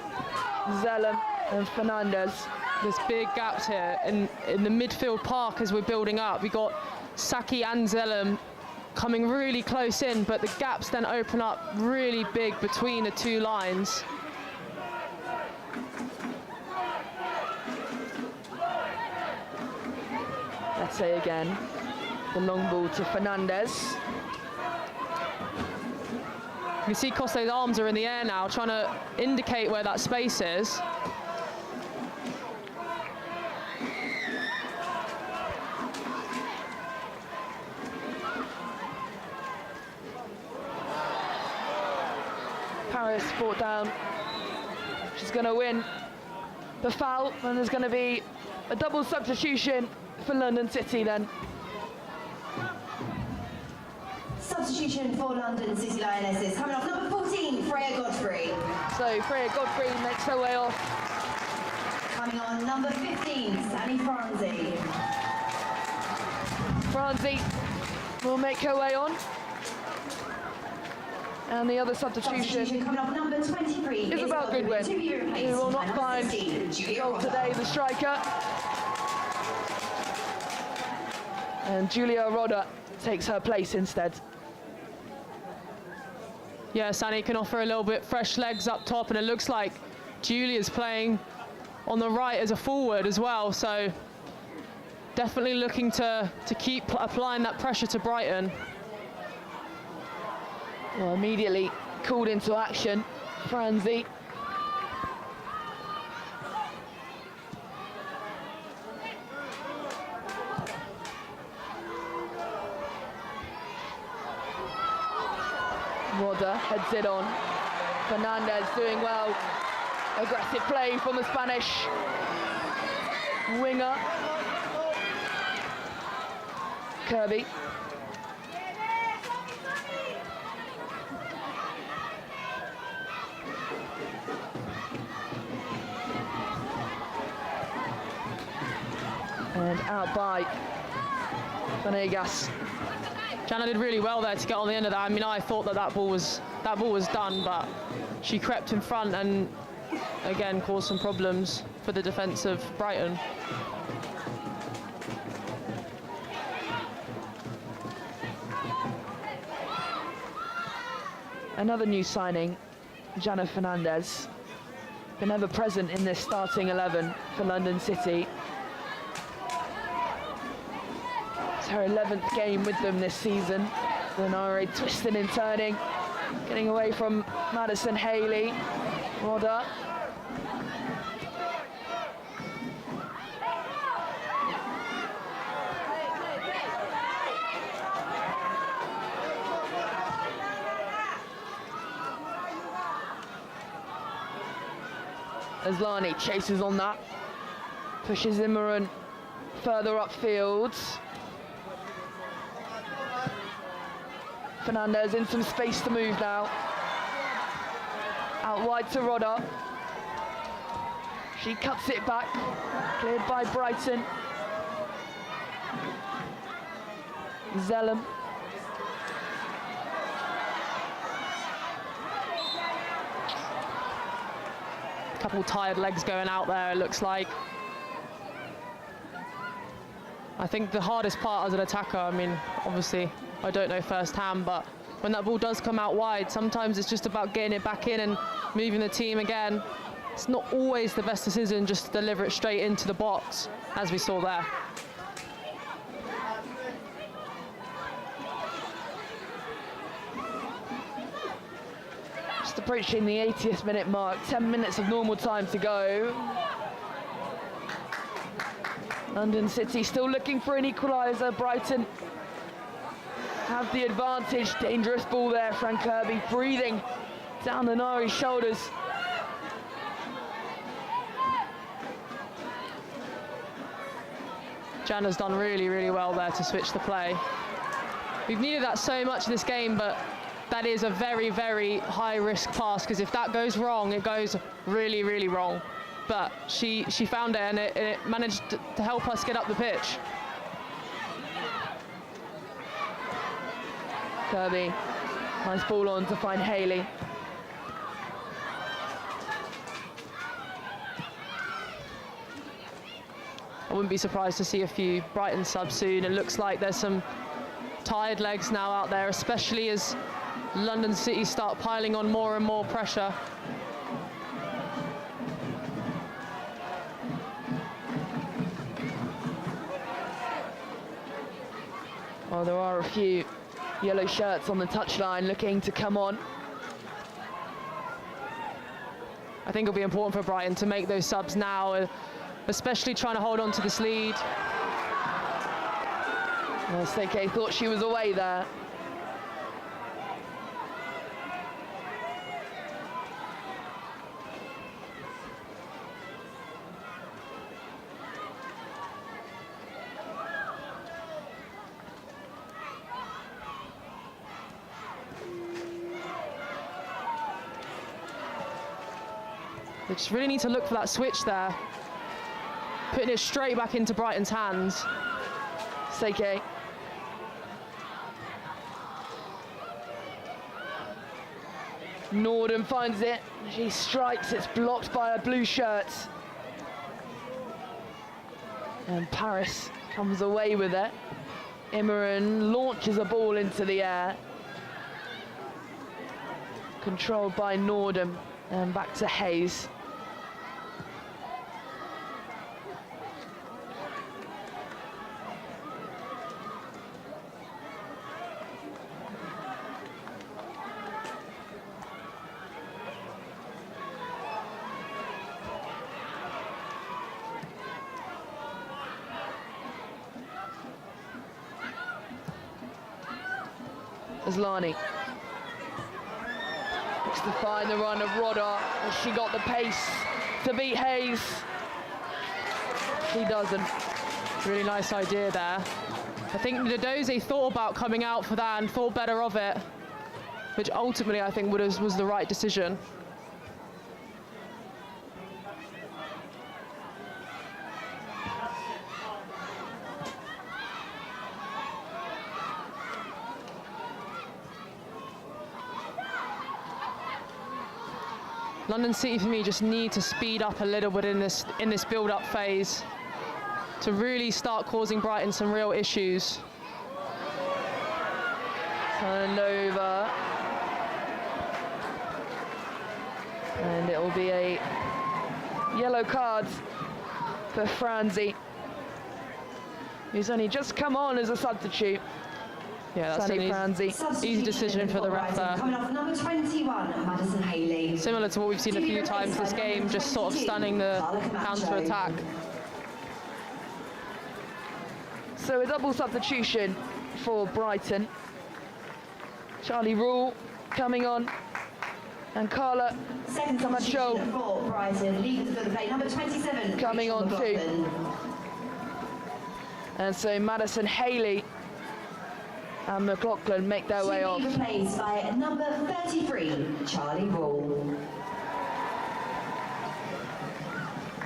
Zellum and Fernandez. There's big gaps here in the midfield park as we're building up. We got Saki and Zellum coming really close in, but the gaps then open up really big between the two lines. Let's say again, the long ball to Fernandez. You can see Coste's arms are in the air now, trying to indicate where that space is. Paris brought down. She's going to win the foul, and there's going to be a double substitution for London City then. Substitution for London City Lionesses. Coming off number 14, Freya Godfrey. So Freya Godfrey makes her way off. Coming on number 15, Sally Franzi. Franzi will make her way on. And the other substitution coming off number 23, Isabel Goodwin, who will not find goal today, the striker. And Julia Rodda takes her place instead. Yeah, Sani can offer a little bit fresh legs up top, and it looks like Julia's playing on the right as a forward as well, so definitely looking to keep applying that pressure to Brighton. Well, immediately called into action, Franzi. Rodda heads it on. Fernandez doing well. Aggressive play from the Spanish winger. Kirby. And out by Vanegas. Jana did really well there to get on the end of that. I mean, I thought that ball was done, but she crept in front and again caused some problems for the defence of Brighton. Another new signing, Jana Fernandez, been ever present in this starting 11 for London City. It's her 11th game with them this season. Lenare twisting and turning, getting away from Madison Haley. Rodder. Aslani chases on that, pushes Imran further upfield. Fernandez in some space to move now. Out wide to Rodder. She cuts it back, cleared by Brighton. Zellum. Couple tired legs going out there, it looks like. I think the hardest part as an attacker, I mean, obviously, I don't know firsthand, but when that ball does come out wide, sometimes it's just about getting it back in and moving the team again. It's not always the best decision just to deliver it straight into the box, as we saw there. Just approaching the 80th minute mark, 10 minutes of normal time to go. London City still looking for an equaliser. Brighton have the advantage. Dangerous ball there, Frank Kirby breathing down the Nari's shoulders. Jana's done really, really well there to switch the play. We've needed that so much in this game, but that is a very, very high-risk pass, because if that goes wrong, it goes really, really wrong. But she found it, and it managed to help us get up the pitch. Kirby, nice ball on to find Haley. I wouldn't be surprised to see a few Brighton subs soon. It looks like there's some tired legs now out there, especially as London City start piling on more and more pressure. Well, there are a few yellow shirts on the touchline looking to come on. I think it'll be important for Brighton to make those subs now, especially trying to hold on to this lead. Well, Steke thought she was away there. They just really need to look for that switch there. Putting it straight back into Brighton's hands. Steke. Norden finds it. She strikes. It's blocked by a blue shirt. And Paris comes away with it. Imran launches a ball into the air. Controlled by Norden. And back to Hayes. Aslani looks to find the run of Rodder. Has she got the pace to beat Hayes? She doesn't. Really nice idea there. I think Nadoze thought about coming out for that and thought better of it, which ultimately I think was the right decision. London City, for me, just need to speed up a little bit in this build-up phase to really start causing Brighton some real issues. Turned over. And it will be a yellow card for Franzi, who's only just come on as a substitute. Yeah, that's an easy decision for the ref there. Coming off number 21, Madison Haley. Similar to what we've seen a few times this game, just sort of stunning the counter-attack. So a double substitution for Brighton. Charlie Rule coming on, and Carla Second substitution for Brighton, leaving the play, number 27. coming on too. And so Madison Haley and McLaughlin make their way off. Replaced by number 33, Charlie Rule.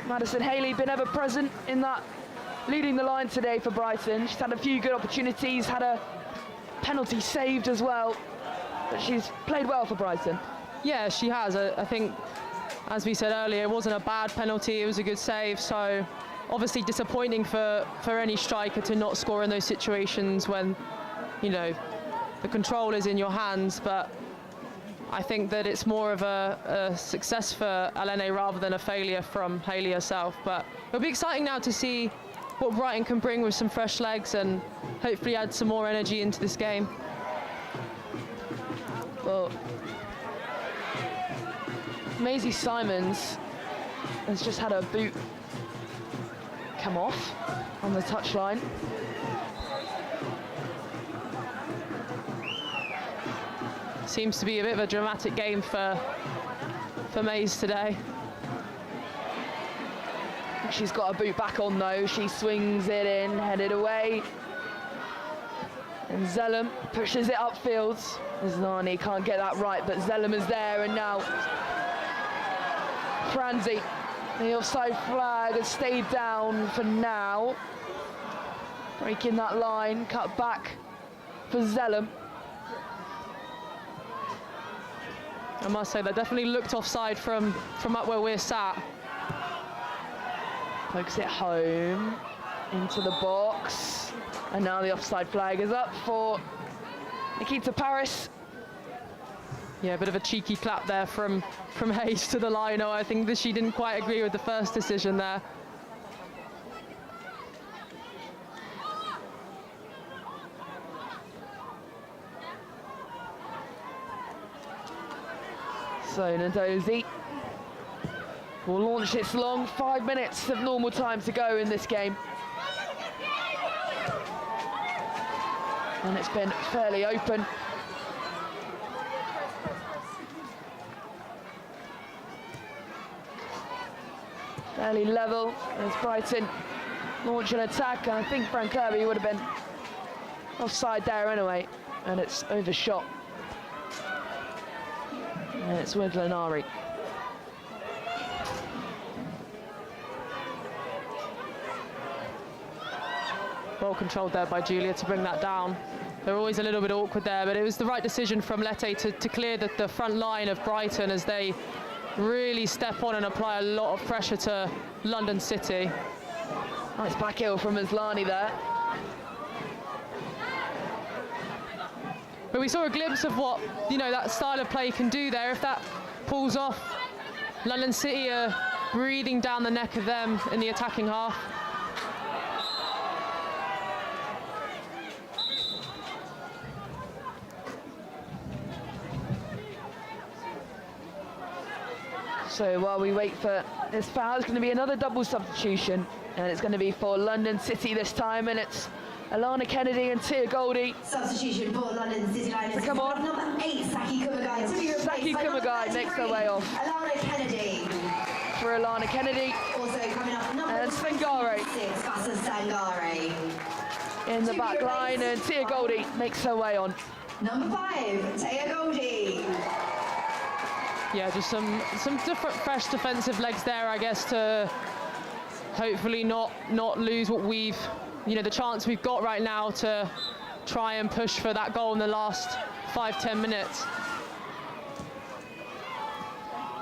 Madison Haley been ever present in that, leading the line today for Brighton. She's had a few good opportunities, had a penalty saved as well, but she's played well for Brighton. Yeah, she has. I think, as we said earlier, it wasn't a bad penalty, it was a good save, so obviously disappointing for any striker to not score in those situations when, you know, the control is in your hands, but I think that it's more of a success for Alene rather than a failure from Haley herself. But it'll be exciting now to see what Brighton can bring with some fresh legs and hopefully add some more energy into this game. Well, Maisie Simons has just had her boot come off on the touchline. Seems to be a bit of a dramatic game for Mays today. She's got her boot back on though. She swings it in, headed away. And Zellum pushes it upfield. Znani can't get that right, but Zellum is there, and now Franzi. The offside flag has stayed down for now. Breaking that line, cut back for Zellum. I must say, that definitely looked offside from up where we're sat. Pokes it home into the box, and now the offside flag is up for Nikita Paris. Yeah, a bit of a cheeky clap there from Hayes to the lino. I think that she didn't quite agree with the first decision there. So Nadozi will launch this long. 5 minutes of normal time to go in this game. And it's been fairly open. Fairly level as Brighton launch an attack. And I think Frank Kirby would have been offside there anyway. And it's overshot. And it's with Lenari. Well controlled there by Julia to bring that down. They're always a little bit awkward there, but it was the right decision from Lete to clear the front line of Brighton as they really step on and apply a lot of pressure to London City. Nice back heel from Aslani there. But we saw a glimpse of what, you know, that style of play can do there. If that pulls off, London City are breathing down the neck of them in the attacking half. So while we wait for this foul, it's going to be another double substitution, and it's going to be for London City this time, and it's Alana Kennedy and Tia Goldie. Substitution for London City Lionesses. Come on. Number 8, Saki Kumagai. To be replaced Saki by number Kumagai makes her 33, way off. Alana Kennedy. For Alana Kennedy. Also coming up, number And Sangare. 26, Vasa Sangare. In the back line, and Tia Goldie makes her way on. Number 5, Tia Goldie. Yeah, just some different fresh defensive legs there, I guess, to hopefully not lose what we've, the chance we've got right now to try and push for that goal in the last 5-10 minutes.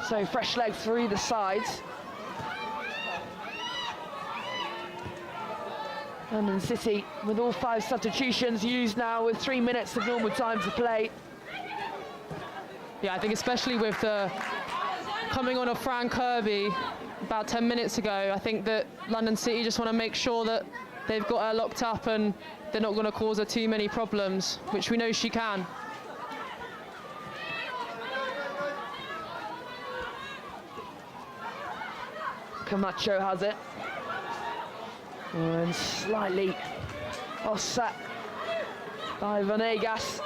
So fresh legs for either side. London City with all 5 substitutions used now with 3 minutes of normal time to play. Yeah, I think especially with the coming on of Fran Kirby about 10 minutes ago, I think that London City just want to make sure that they've got her locked up and they're not going to cause her too many problems, which we know she can. Camacho has it. And slightly offset by Vanegas.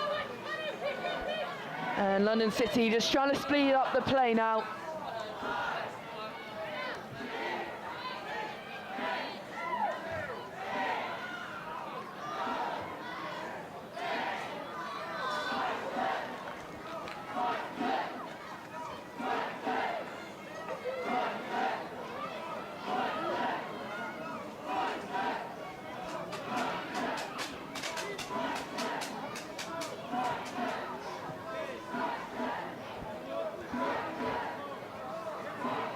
And London City just trying to speed up the play now.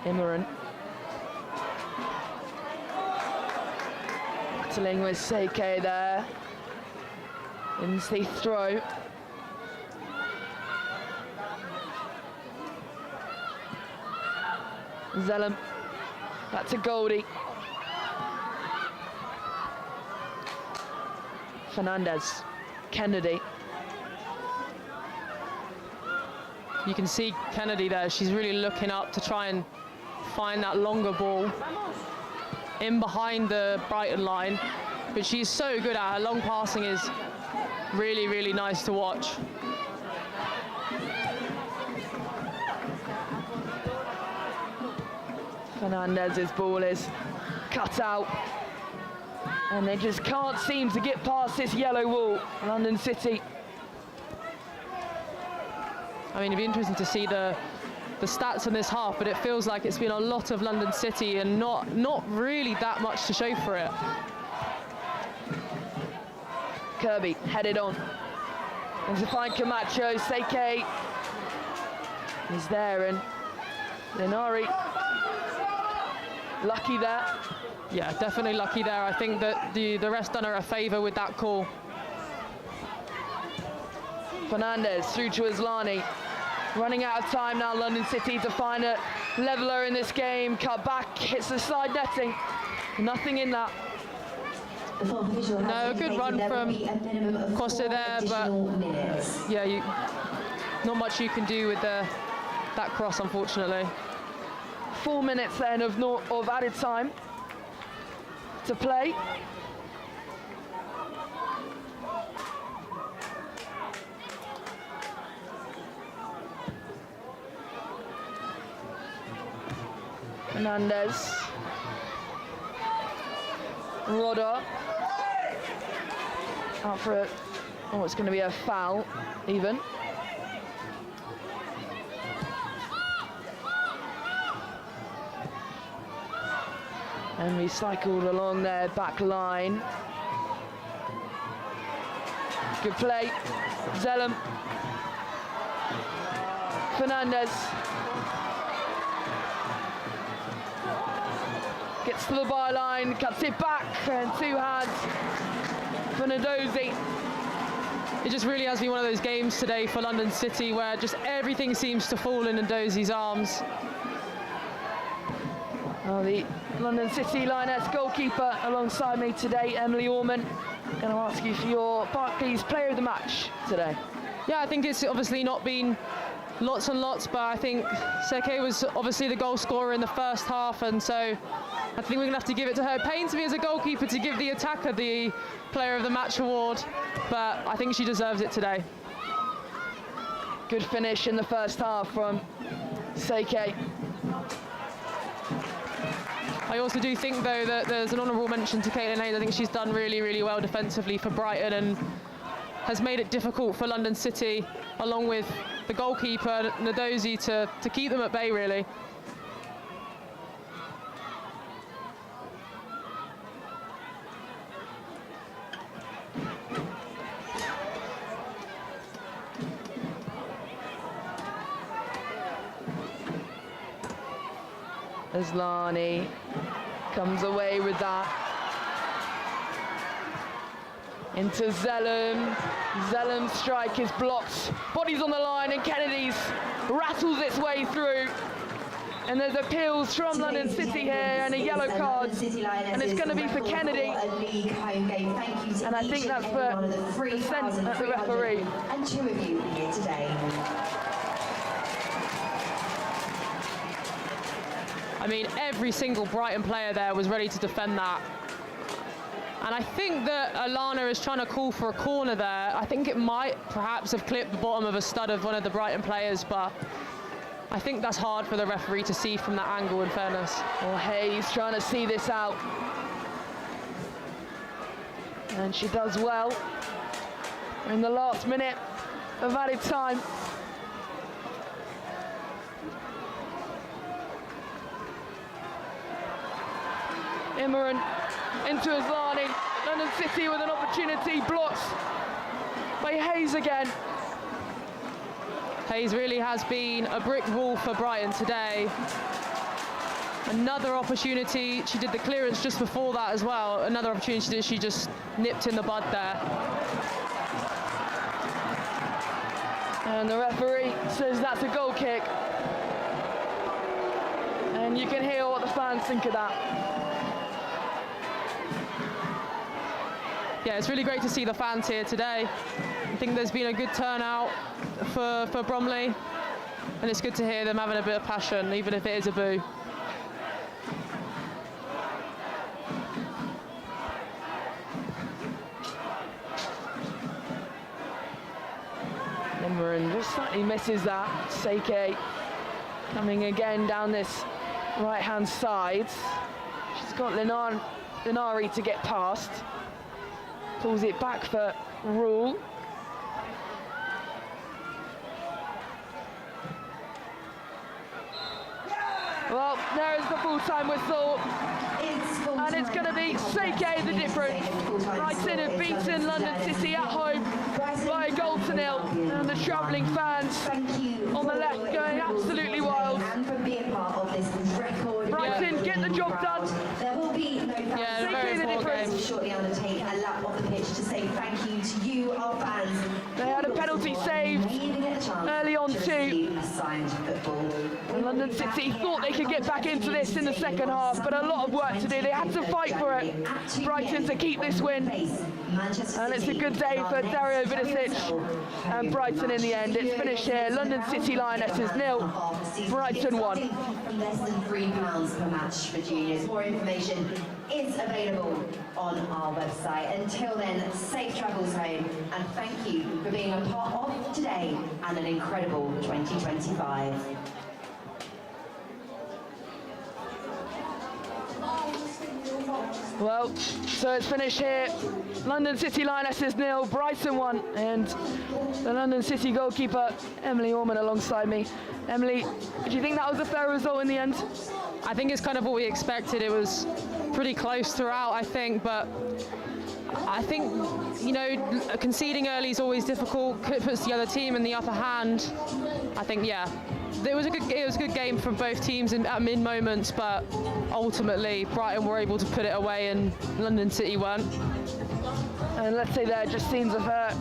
Imran battling with Seike there. Wins the throw. Zellum back to Goldie. Fernandez, Kennedy. You can see Kennedy there, she's really looking up to try and find that longer ball in behind the Brighton line, but she's so good at her long passing is really, really nice to watch. Fernandez's ball is cut out, and they just can't seem to get past this yellow wall. London City. I mean, it'd be interesting to see the stats in this half, but it feels like it's been a lot of London City and not really that much to show for it. Kirby headed on. And to find Camacho, Seike is there, and Linari lucky there. Yeah, definitely lucky there. I think that the rest done her a favour with that call. Fernandez through to Islani. Running out of time now, London City, to find a leveller in this game. Cut back, hits the side netting. Nothing in that. No, good run from Costa there, but yeah, not much you can do with that cross, unfortunately. 4 minutes then of added time to play. Fernandez. Rodder. Out for it's going to be a foul, even. And recycled along their back line. Good play. Zellum. Fernandez. Gets to the byline, cuts it back, and 2 hands for Ndozi. It just really has been one of those games today for London City where just everything seems to fall in Ndozi's arms. The London City Lioness goalkeeper alongside me today, Emily Orman. Going to ask you for your Barclays Player of the Match today. Yeah, I think it's obviously not been lots and lots, but I think Seke was obviously the goal scorer in the first half, and so I think we're going to have to give it to her. It pains me as a goalkeeper to give the attacker the Player of the Match award, but I think she deserves it today. Good finish in the first half from Seke. I also do think, though, that there's an honourable mention to Caitlin Hayes. I think she's done really, really well defensively for Brighton and has made it difficult for London City, along with the goalkeeper, Nadozi, to keep them at bay, really. Aslani comes away with that. Into Zellum. Zellum's strike is blocked. Body's on the line, and Kennedy's rattles its way through. And there's appeals from London City here and a yellow card. And it's going to be for Kennedy. And I think that's for dissent at the referee. And 2 of you here today. I mean, every single Brighton player there was ready to defend that. And I think that Alana is trying to call for a corner there. I think it might perhaps have clipped the bottom of a stud of one of the Brighton players, but I think that's hard for the referee to see from that angle, in fairness. Well, Hayes trying to see this out. And she does well in the last minute of added time. Imran into Aslani. London City with an opportunity, blocked by Hayes again. Hayes really has been a brick wall for Brighton today. Another opportunity, she did the clearance just before that as well. Another opportunity that she just nipped in the bud there. And the referee says that's a goal kick. And you can hear what the fans think of that. Yeah, it's really great to see the fans here today. I think there's been a good turnout for Bromley, and it's good to hear them having a bit of passion, even if it is a boo. Imran just slightly misses that. Seke coming again down this right-hand side. She's got Linari to get past. Pulls it back for Rule. Well, there is the full-time whistle. And it's going to be Seke the difference. Brighton have beaten London City at home by a goal to nil. And the travelling fans on the left going absolutely wild. Brighton get the job done. There will be no fans. Yeah, Seke the difference. We'll shortly undertake a lap of the pitch to say thank you to you, our fans. They had a penalty saved early on too. And London City thought they could get back into this in the second half, but a lot of work to do. They had to fight for it. Brighton to keep this win. And it's a good day for Dario Vidicic and Brighton in the end. It's finished here. London City Lionesses 0, Brighton 1. From less than £3 per match for juniors. More information is available on our website. Until then, safe travels home, and thank you for being a part of today and an incredible 2025. Well, so it's finished here. London City Lionesses 0, Brighton 1, and the London City goalkeeper, Emily Orman, alongside me. Emily, do you think that was a fair result in the end? I think it's kind of what we expected. It was pretty close throughout, I think, but I think, you know, conceding early is always difficult. It puts the other team in the upper hand. I think, yeah, it was a good game from both teams at mid moments, but ultimately Brighton were able to put it away and London City weren't. And let's say there are just scenes of her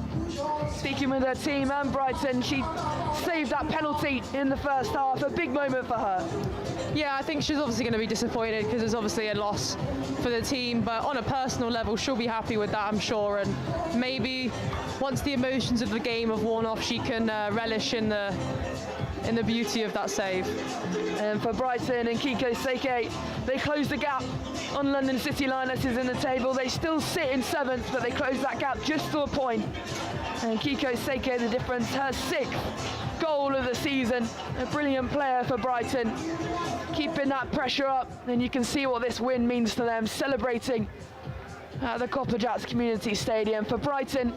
speaking with her team and Brighton. She saved that penalty in the first half, a big moment for her. Yeah, I think she's obviously going to be disappointed because it's obviously a loss for the team, but on a personal level she'll be happy with that, I'm sure, and maybe once the emotions of the game have worn off she can relish in the in the beauty of that save. And for Brighton and Kiko Seke, they closed the gap on London City Lionesses in the table. They still sit in 7th, but they closed that gap just to a point. And Kiko Seke, the difference, her 6th goal of the season. A brilliant player for Brighton, keeping that pressure up. And you can see what this win means to them, celebrating at the Copper Jacks Community Stadium. For Brighton,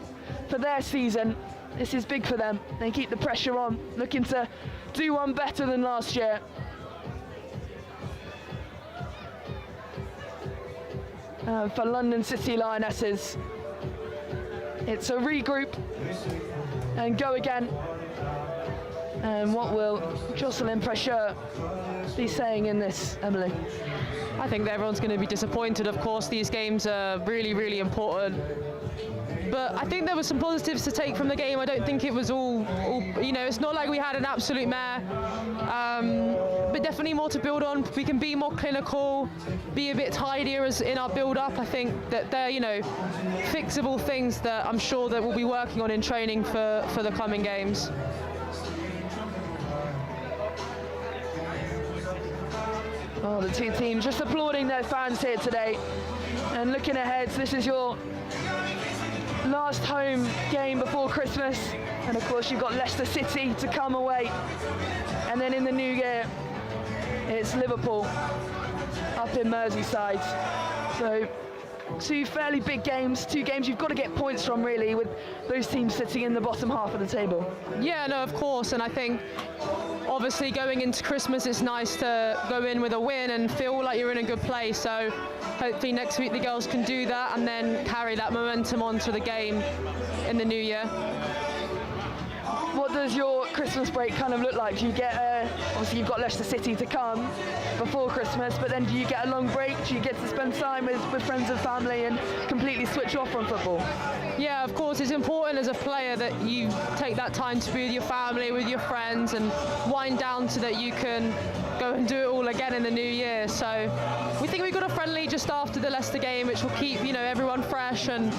for their season, this is big for them. They keep the pressure on, looking to do one better than last year. For London City Lionesses, it's a regroup and go again. And what will Jocelyn Pressure be saying in this, Emily? I think that everyone's going to be disappointed. Of course, these games are really, really important. But I think there were some positives to take from the game. I don't think it was all you know, it's not like we had an absolute mare. But definitely more to build on. We can be more clinical, be a bit tidier as in our build-up. I think that they're, you know, fixable things that I'm sure that we'll be working on in training for the coming games. Oh, the two teams just applauding their fans here today. And looking ahead, this is your last home game before Christmas. And of course, you've got Leicester City to come away. And then in the new year, it's Liverpool up in Merseyside. So two fairly big games, two games you've got to get points from, really, with those teams sitting in the bottom half of the table. Yeah, no, of course. And I think obviously going into Christmas, it's nice to go in with a win and feel like you're in a good place. So hopefully next week the girls can do that and then carry that momentum onto the game in the new year. What does your Christmas break kind of look like? Do you get, obviously you've got Leicester City to come before Christmas, but then do you get a long break? Do you get to spend time with friends and family and completely switch off from football? Yeah, of course, it's important as a player that you take that time to be with your family, with your friends, and wind down so that you can go and do it all again in the new year. So we think we've got a friendly just after the Leicester game, which will keep, you know, everyone fresh and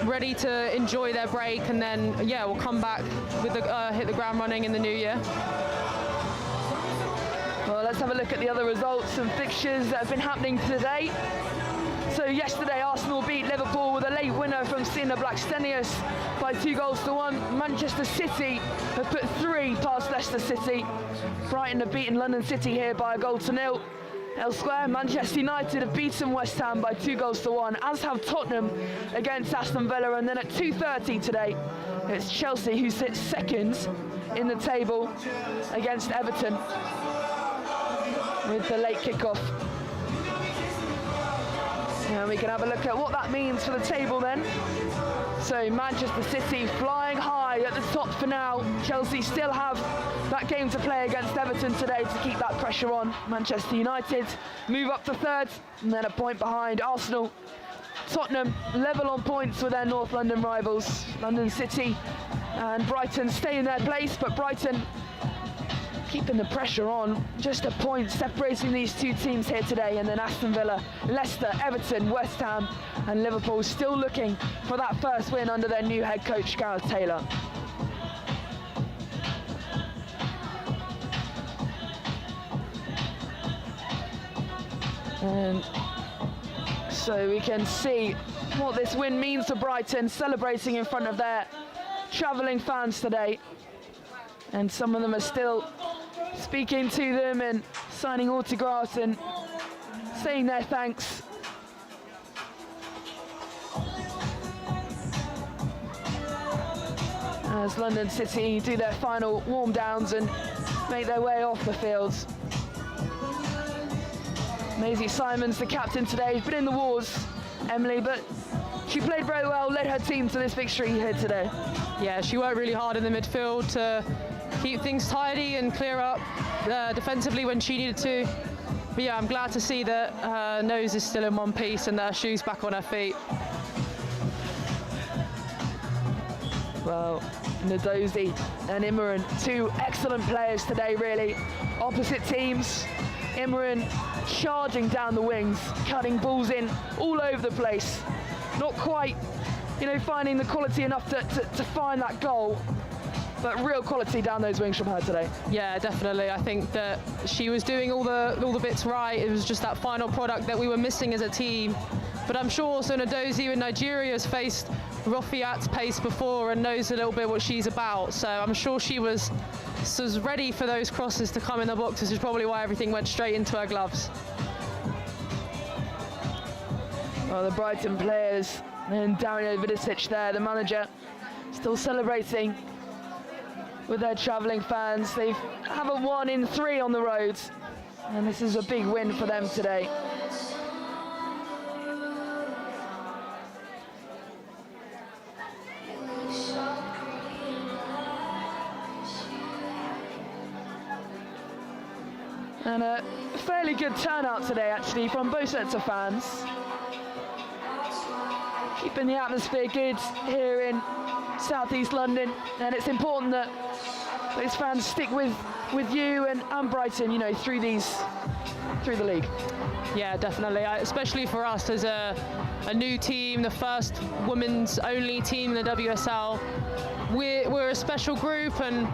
ready to enjoy their break, and then yeah, we'll come back with the hit the ground running in the new year. Well, let's have a look at the other results and fixtures that have been happening today. So yesterday, Arsenal beat Liverpool with a late winner from Sina Blackstenius by 2-1. Manchester City have put 3 past Leicester City. Brighton have beaten London City here by 1-0. Elsewhere, Manchester United have beaten West Ham by 2-1, as have Tottenham against Aston Villa. And then at 2:30 today, it's Chelsea who sits second in the table against Everton with the late kickoff. And we can have a look at what that means for the table then. So Manchester City flying high at the top for now. Chelsea still have that game to play against Everton today to keep that pressure on. Manchester United move up to 3rd and then a point behind Arsenal. Tottenham level on points with their North London rivals. London City and Brighton stay in their place, but Brighton keeping the pressure on. Just a point separating these two teams here today, and then Aston Villa, Leicester, Everton, West Ham and Liverpool still looking for that first win under their new head coach Gareth Taylor. And so we can see what this win means to Brighton, celebrating in front of their travelling fans today. And some of them are still speaking to them and signing autographs and saying their thanks. As London City do their final warm downs and make their way off the fields. Maisie Simons, the captain today, has been in the wars, Emily, but she played very well, led her team to this victory here today. Yeah, she worked really hard in the midfield to keep things tidy and clear up defensively when she needed to. But yeah, I'm glad to see that her nose is still in one piece and her shoes back on her feet. Well, Ndozi and Imran, 2 excellent players today, really. Opposite teams. Imran charging down the wings, cutting balls in all over the place. Not quite, you know, finding the quality enough to find that goal. but real quality down those wings from her today. Yeah, definitely. I think that she was doing all the bits right. It was just that final product that we were missing as a team. But I'm sure also Nadozie in Nigeria has faced Rafiat's pace before and knows a little bit what she's about. So I'm sure she was ready for those crosses to come in the box, which is probably why everything went straight into her gloves. Well, the Brighton players and Dario Vidicic there, the manager, still celebrating with their travelling fans. They haven't won in 3 on the road, and this is a big win for them today. And a fairly good turnout today, actually, from both sets of fans. Keeping the atmosphere good here in southeast London, and it's important that those fans stick with you and Brighton, you know, through the league. Yeah, definitely. Especially for us as a new team, the first women's only team in the WSL. We're a special group, and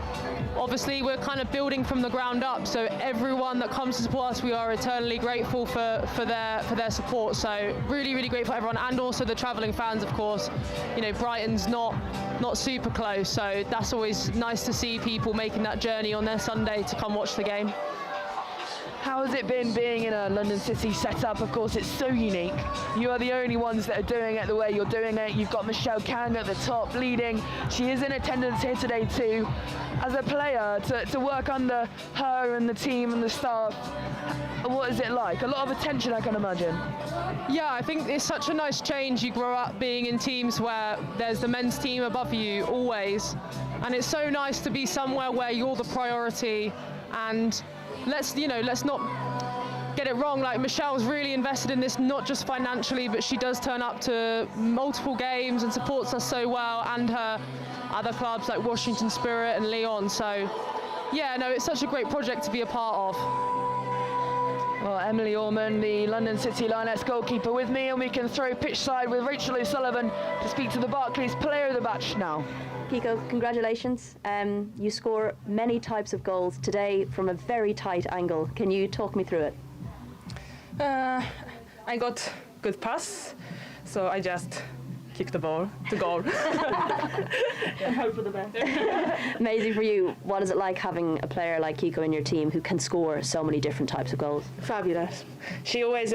obviously we're kind of building from the ground up. So everyone that comes to support us, we are eternally grateful for their support. So really, really grateful for everyone, and also the travelling fans, of course. You know, Brighton's not super close, so that's always nice to see people making that journey on their Sunday to come watch the game. How has it been being in a London City setup? Of course, it's so unique. You are the only ones that are doing it the way you're doing it. You've got Michelle Kang at the top leading. She is in attendance here today too. As a player, to work under her and the team and the staff, what is it like? A lot of attention, I can imagine. Yeah, I think it's such a nice change. You grow up being in teams where there's the men's team above you always, and it's so nice to be somewhere where you're the priority. And let's not get it wrong, like Michelle's really invested in this, not just financially, but she does turn up to multiple games and supports us so well, and her other clubs like Washington Spirit and Lyon. So yeah, no, it's such a great project to be a part of. Well, Emily Orman, the London City Lioness goalkeeper, with me, and we can throw pitch side with Rachel O'Sullivan to speak to the Barclays Player of the Match now. Kiko, congratulations. You score many types of goals today from a very tight angle. Can you talk me through it? I got good pass, so I just kicked the ball to goal. And hope for the best. Amazing for you. What is it like having a player like Kiko in your team who can score so many different types of goals? Fabulous. She always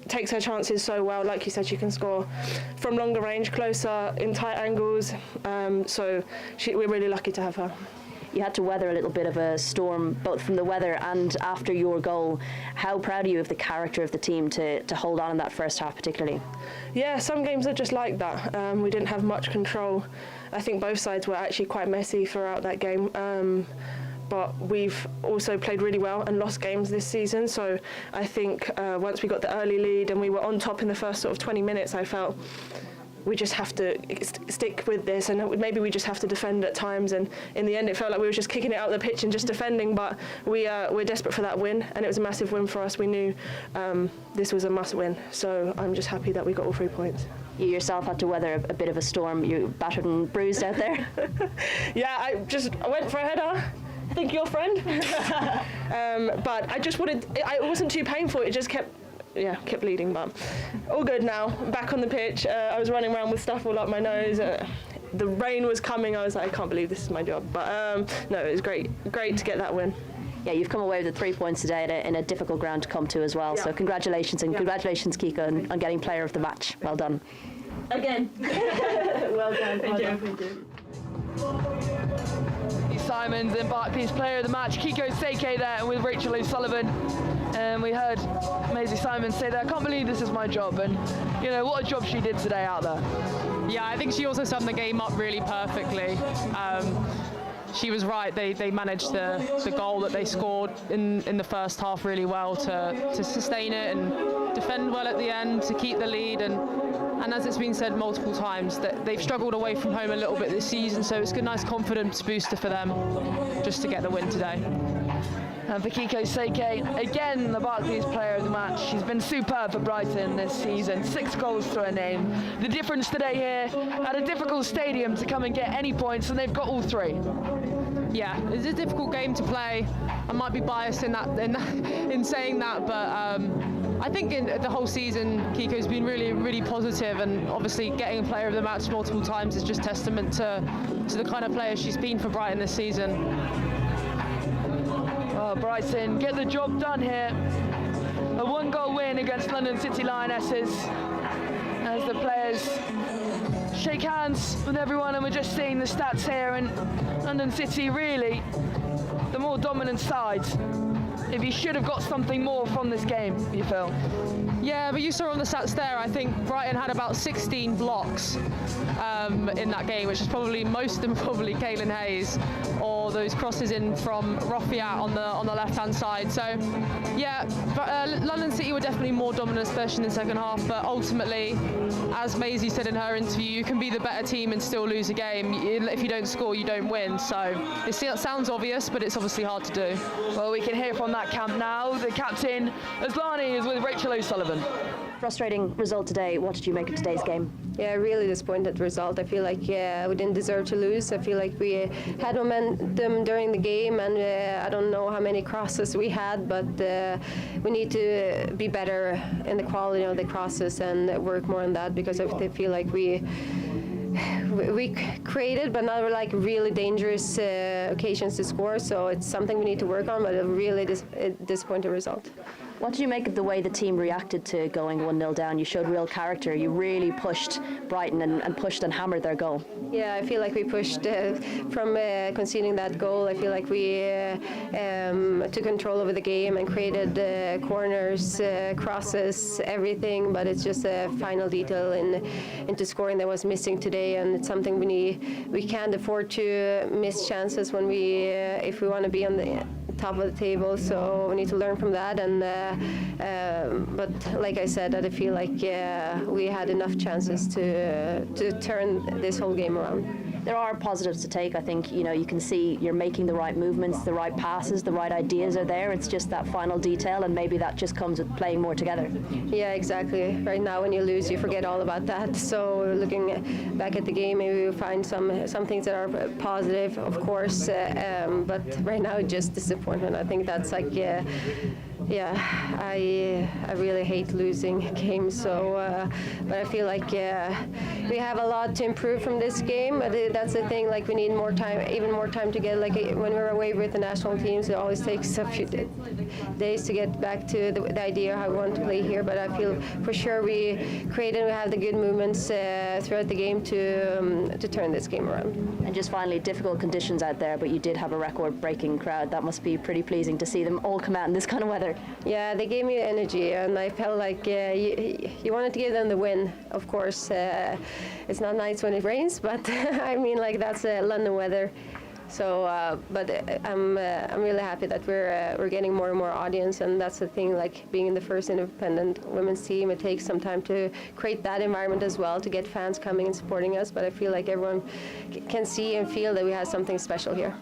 takes her chances so well. Like you said, she can score from longer range, closer, in tight angles. So we're really lucky to have her. You had to weather a little bit of a storm, both from the weather and after your goal. How proud are you of the character of the team to hold on in that first half particularly? Yeah, some games are just like that. We didn't have much control. I think both sides were actually quite messy throughout that game. But we've also played really well and lost games this season. So I think once we got the early lead and we were on top in the first sort of 20 minutes, I felt we just have to stick with this, and maybe we just have to defend at times. And in the end, it felt like we were just kicking it out of the pitch and just defending. But we're desperate for that win, and it was a massive win for us. We knew this was a must win. So I'm just happy that we got all 3 points. You yourself had to weather a bit of a storm. You battered and bruised out there. Yeah, I went for a header. I think your friend. But I just wanted. It wasn't too painful. It just kept bleeding, but all good now. Back on the pitch. I was running around with stuff all up my nose. The rain was coming. I was like, I can't believe this is my job. But no, it was great to get that win. Yeah, you've come away with the 3 points today in a difficult ground to come to as well. Yeah. So congratulations, and congratulations, Kiko, on getting player of the match. Well done. Again. Well done. Thank you. Simons and Barclays Player of the Match, Kiko Seke there with Rachel O'Sullivan. And we heard Maisie Simons say that, I can't believe this is my job. And, you know, what a job she did today out there. Yeah, I think she also summed the game up really perfectly. She was right. They managed the goal that they scored in the first half really well to sustain it and defend well at the end, to keep the lead. And as it's been said multiple times, that they've struggled away from home a little bit this season, so it's a nice confidence booster for them just to get the win today. And for Kiko Seke, again the Barclays player of the match. She's been superb for Brighton this season, 6 goals to her name. The difference today here at a difficult stadium to come and get any points, and they've got all 3. Yeah, it's a difficult game to play. I might be biased in saying that, but I think in the whole season, Kiko's been really positive, and obviously getting a player of the match multiple times is just testament to the kind of player she's been for Brighton this season. Oh, Brighton get the job done here. A 1-goal win against London City Lionesses as the players shake hands with everyone, and we're just seeing the stats here, and London City really the more dominant side. If you should have got something more from this game, you feel? Yeah, but you saw on the stats there, I think Brighton had about 16 blocks in that game, which is probably most of them probably Kaylin Hayes, or those crosses in from Rafiat on the left-hand side. So, yeah, but, London City were definitely more dominant, especially in the second half. But ultimately, as Maisie said in her interview, you can be the better team and still lose a game. If you don't score, you don't win. So it sounds obvious, but it's obviously hard to do. Well, we can hear from that camp now. The captain, Aslani, is with Rachel O'Sullivan. Frustrating result today. What did you make of today's game? Yeah, really disappointed result. I feel like we didn't deserve to lose. I feel like we had momentum during the game, and I don't know how many crosses we had, but we need to be better in the quality of the crosses and work more on that, because I feel like we created, but not like really dangerous occasions to score. So it's something we need to work on, but a really disappointing result. What did you make of the way the team reacted to going 1-0 down? You showed real character. You really pushed Brighton and pushed and hammered their goal. Yeah, I feel like we pushed from conceding that goal. I feel like we took control over the game and created corners, crosses, everything. But it's just a final detail into scoring that was missing today, and it's something we can't afford to miss chances when if we want to be on the top of the table. So we need to learn from that. And but like I said, I feel like we had enough chances to turn this whole game around. There are positives to take. I think you can see you're making the right movements, the right passes, the right ideas are there. It's just that final detail, and maybe that just comes with playing more together. Yeah, exactly. Right now, when you lose, you forget all about that. So looking back at the game, maybe we'll find some things that are positive, of course. But right now, it's just disappointment. I think that's like. I really hate losing games. So, but I feel like we have a lot to improve from this game. But that's the thing. Like we need more time, even more time to get. Like when we're away with the national teams, it always takes a few days to get back to the idea of how we want to play here. But I feel for sure we have the good movements throughout the game to turn this game around. And just finally, difficult conditions out there, but you did have a record-breaking crowd. That must be pretty pleasing to see them all come out in this kind of weather. Yeah, they gave me energy, and I felt like you wanted to give them the win. Of course, it's not nice when it rains, but I mean, like that's London weather. So, but I'm really happy that we're getting more and more audience, and that's the thing. Like being in the first independent women's team, it takes some time to create that environment as well to get fans coming and supporting us. But I feel like everyone can see and feel that we have something special here.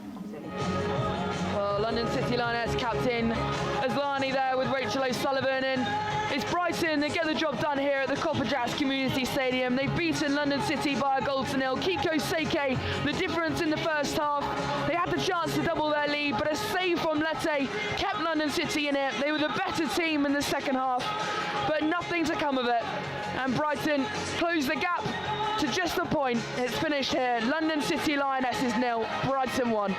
Well, London City Lioness captain Aslani there with Rachel O'Sullivan, and it's Brighton that get the job done here at the Copperjacks Community Stadium. They've beaten London City by 1-0. Kiko Seke, the difference in the first half. They had the chance to double their lead, but a save from Lete kept London City in it. They were the better team in the second half, but nothing to come of it. And Brighton closed the gap to just a point. It's finished here. London City Lionesses 0, Brighton 1.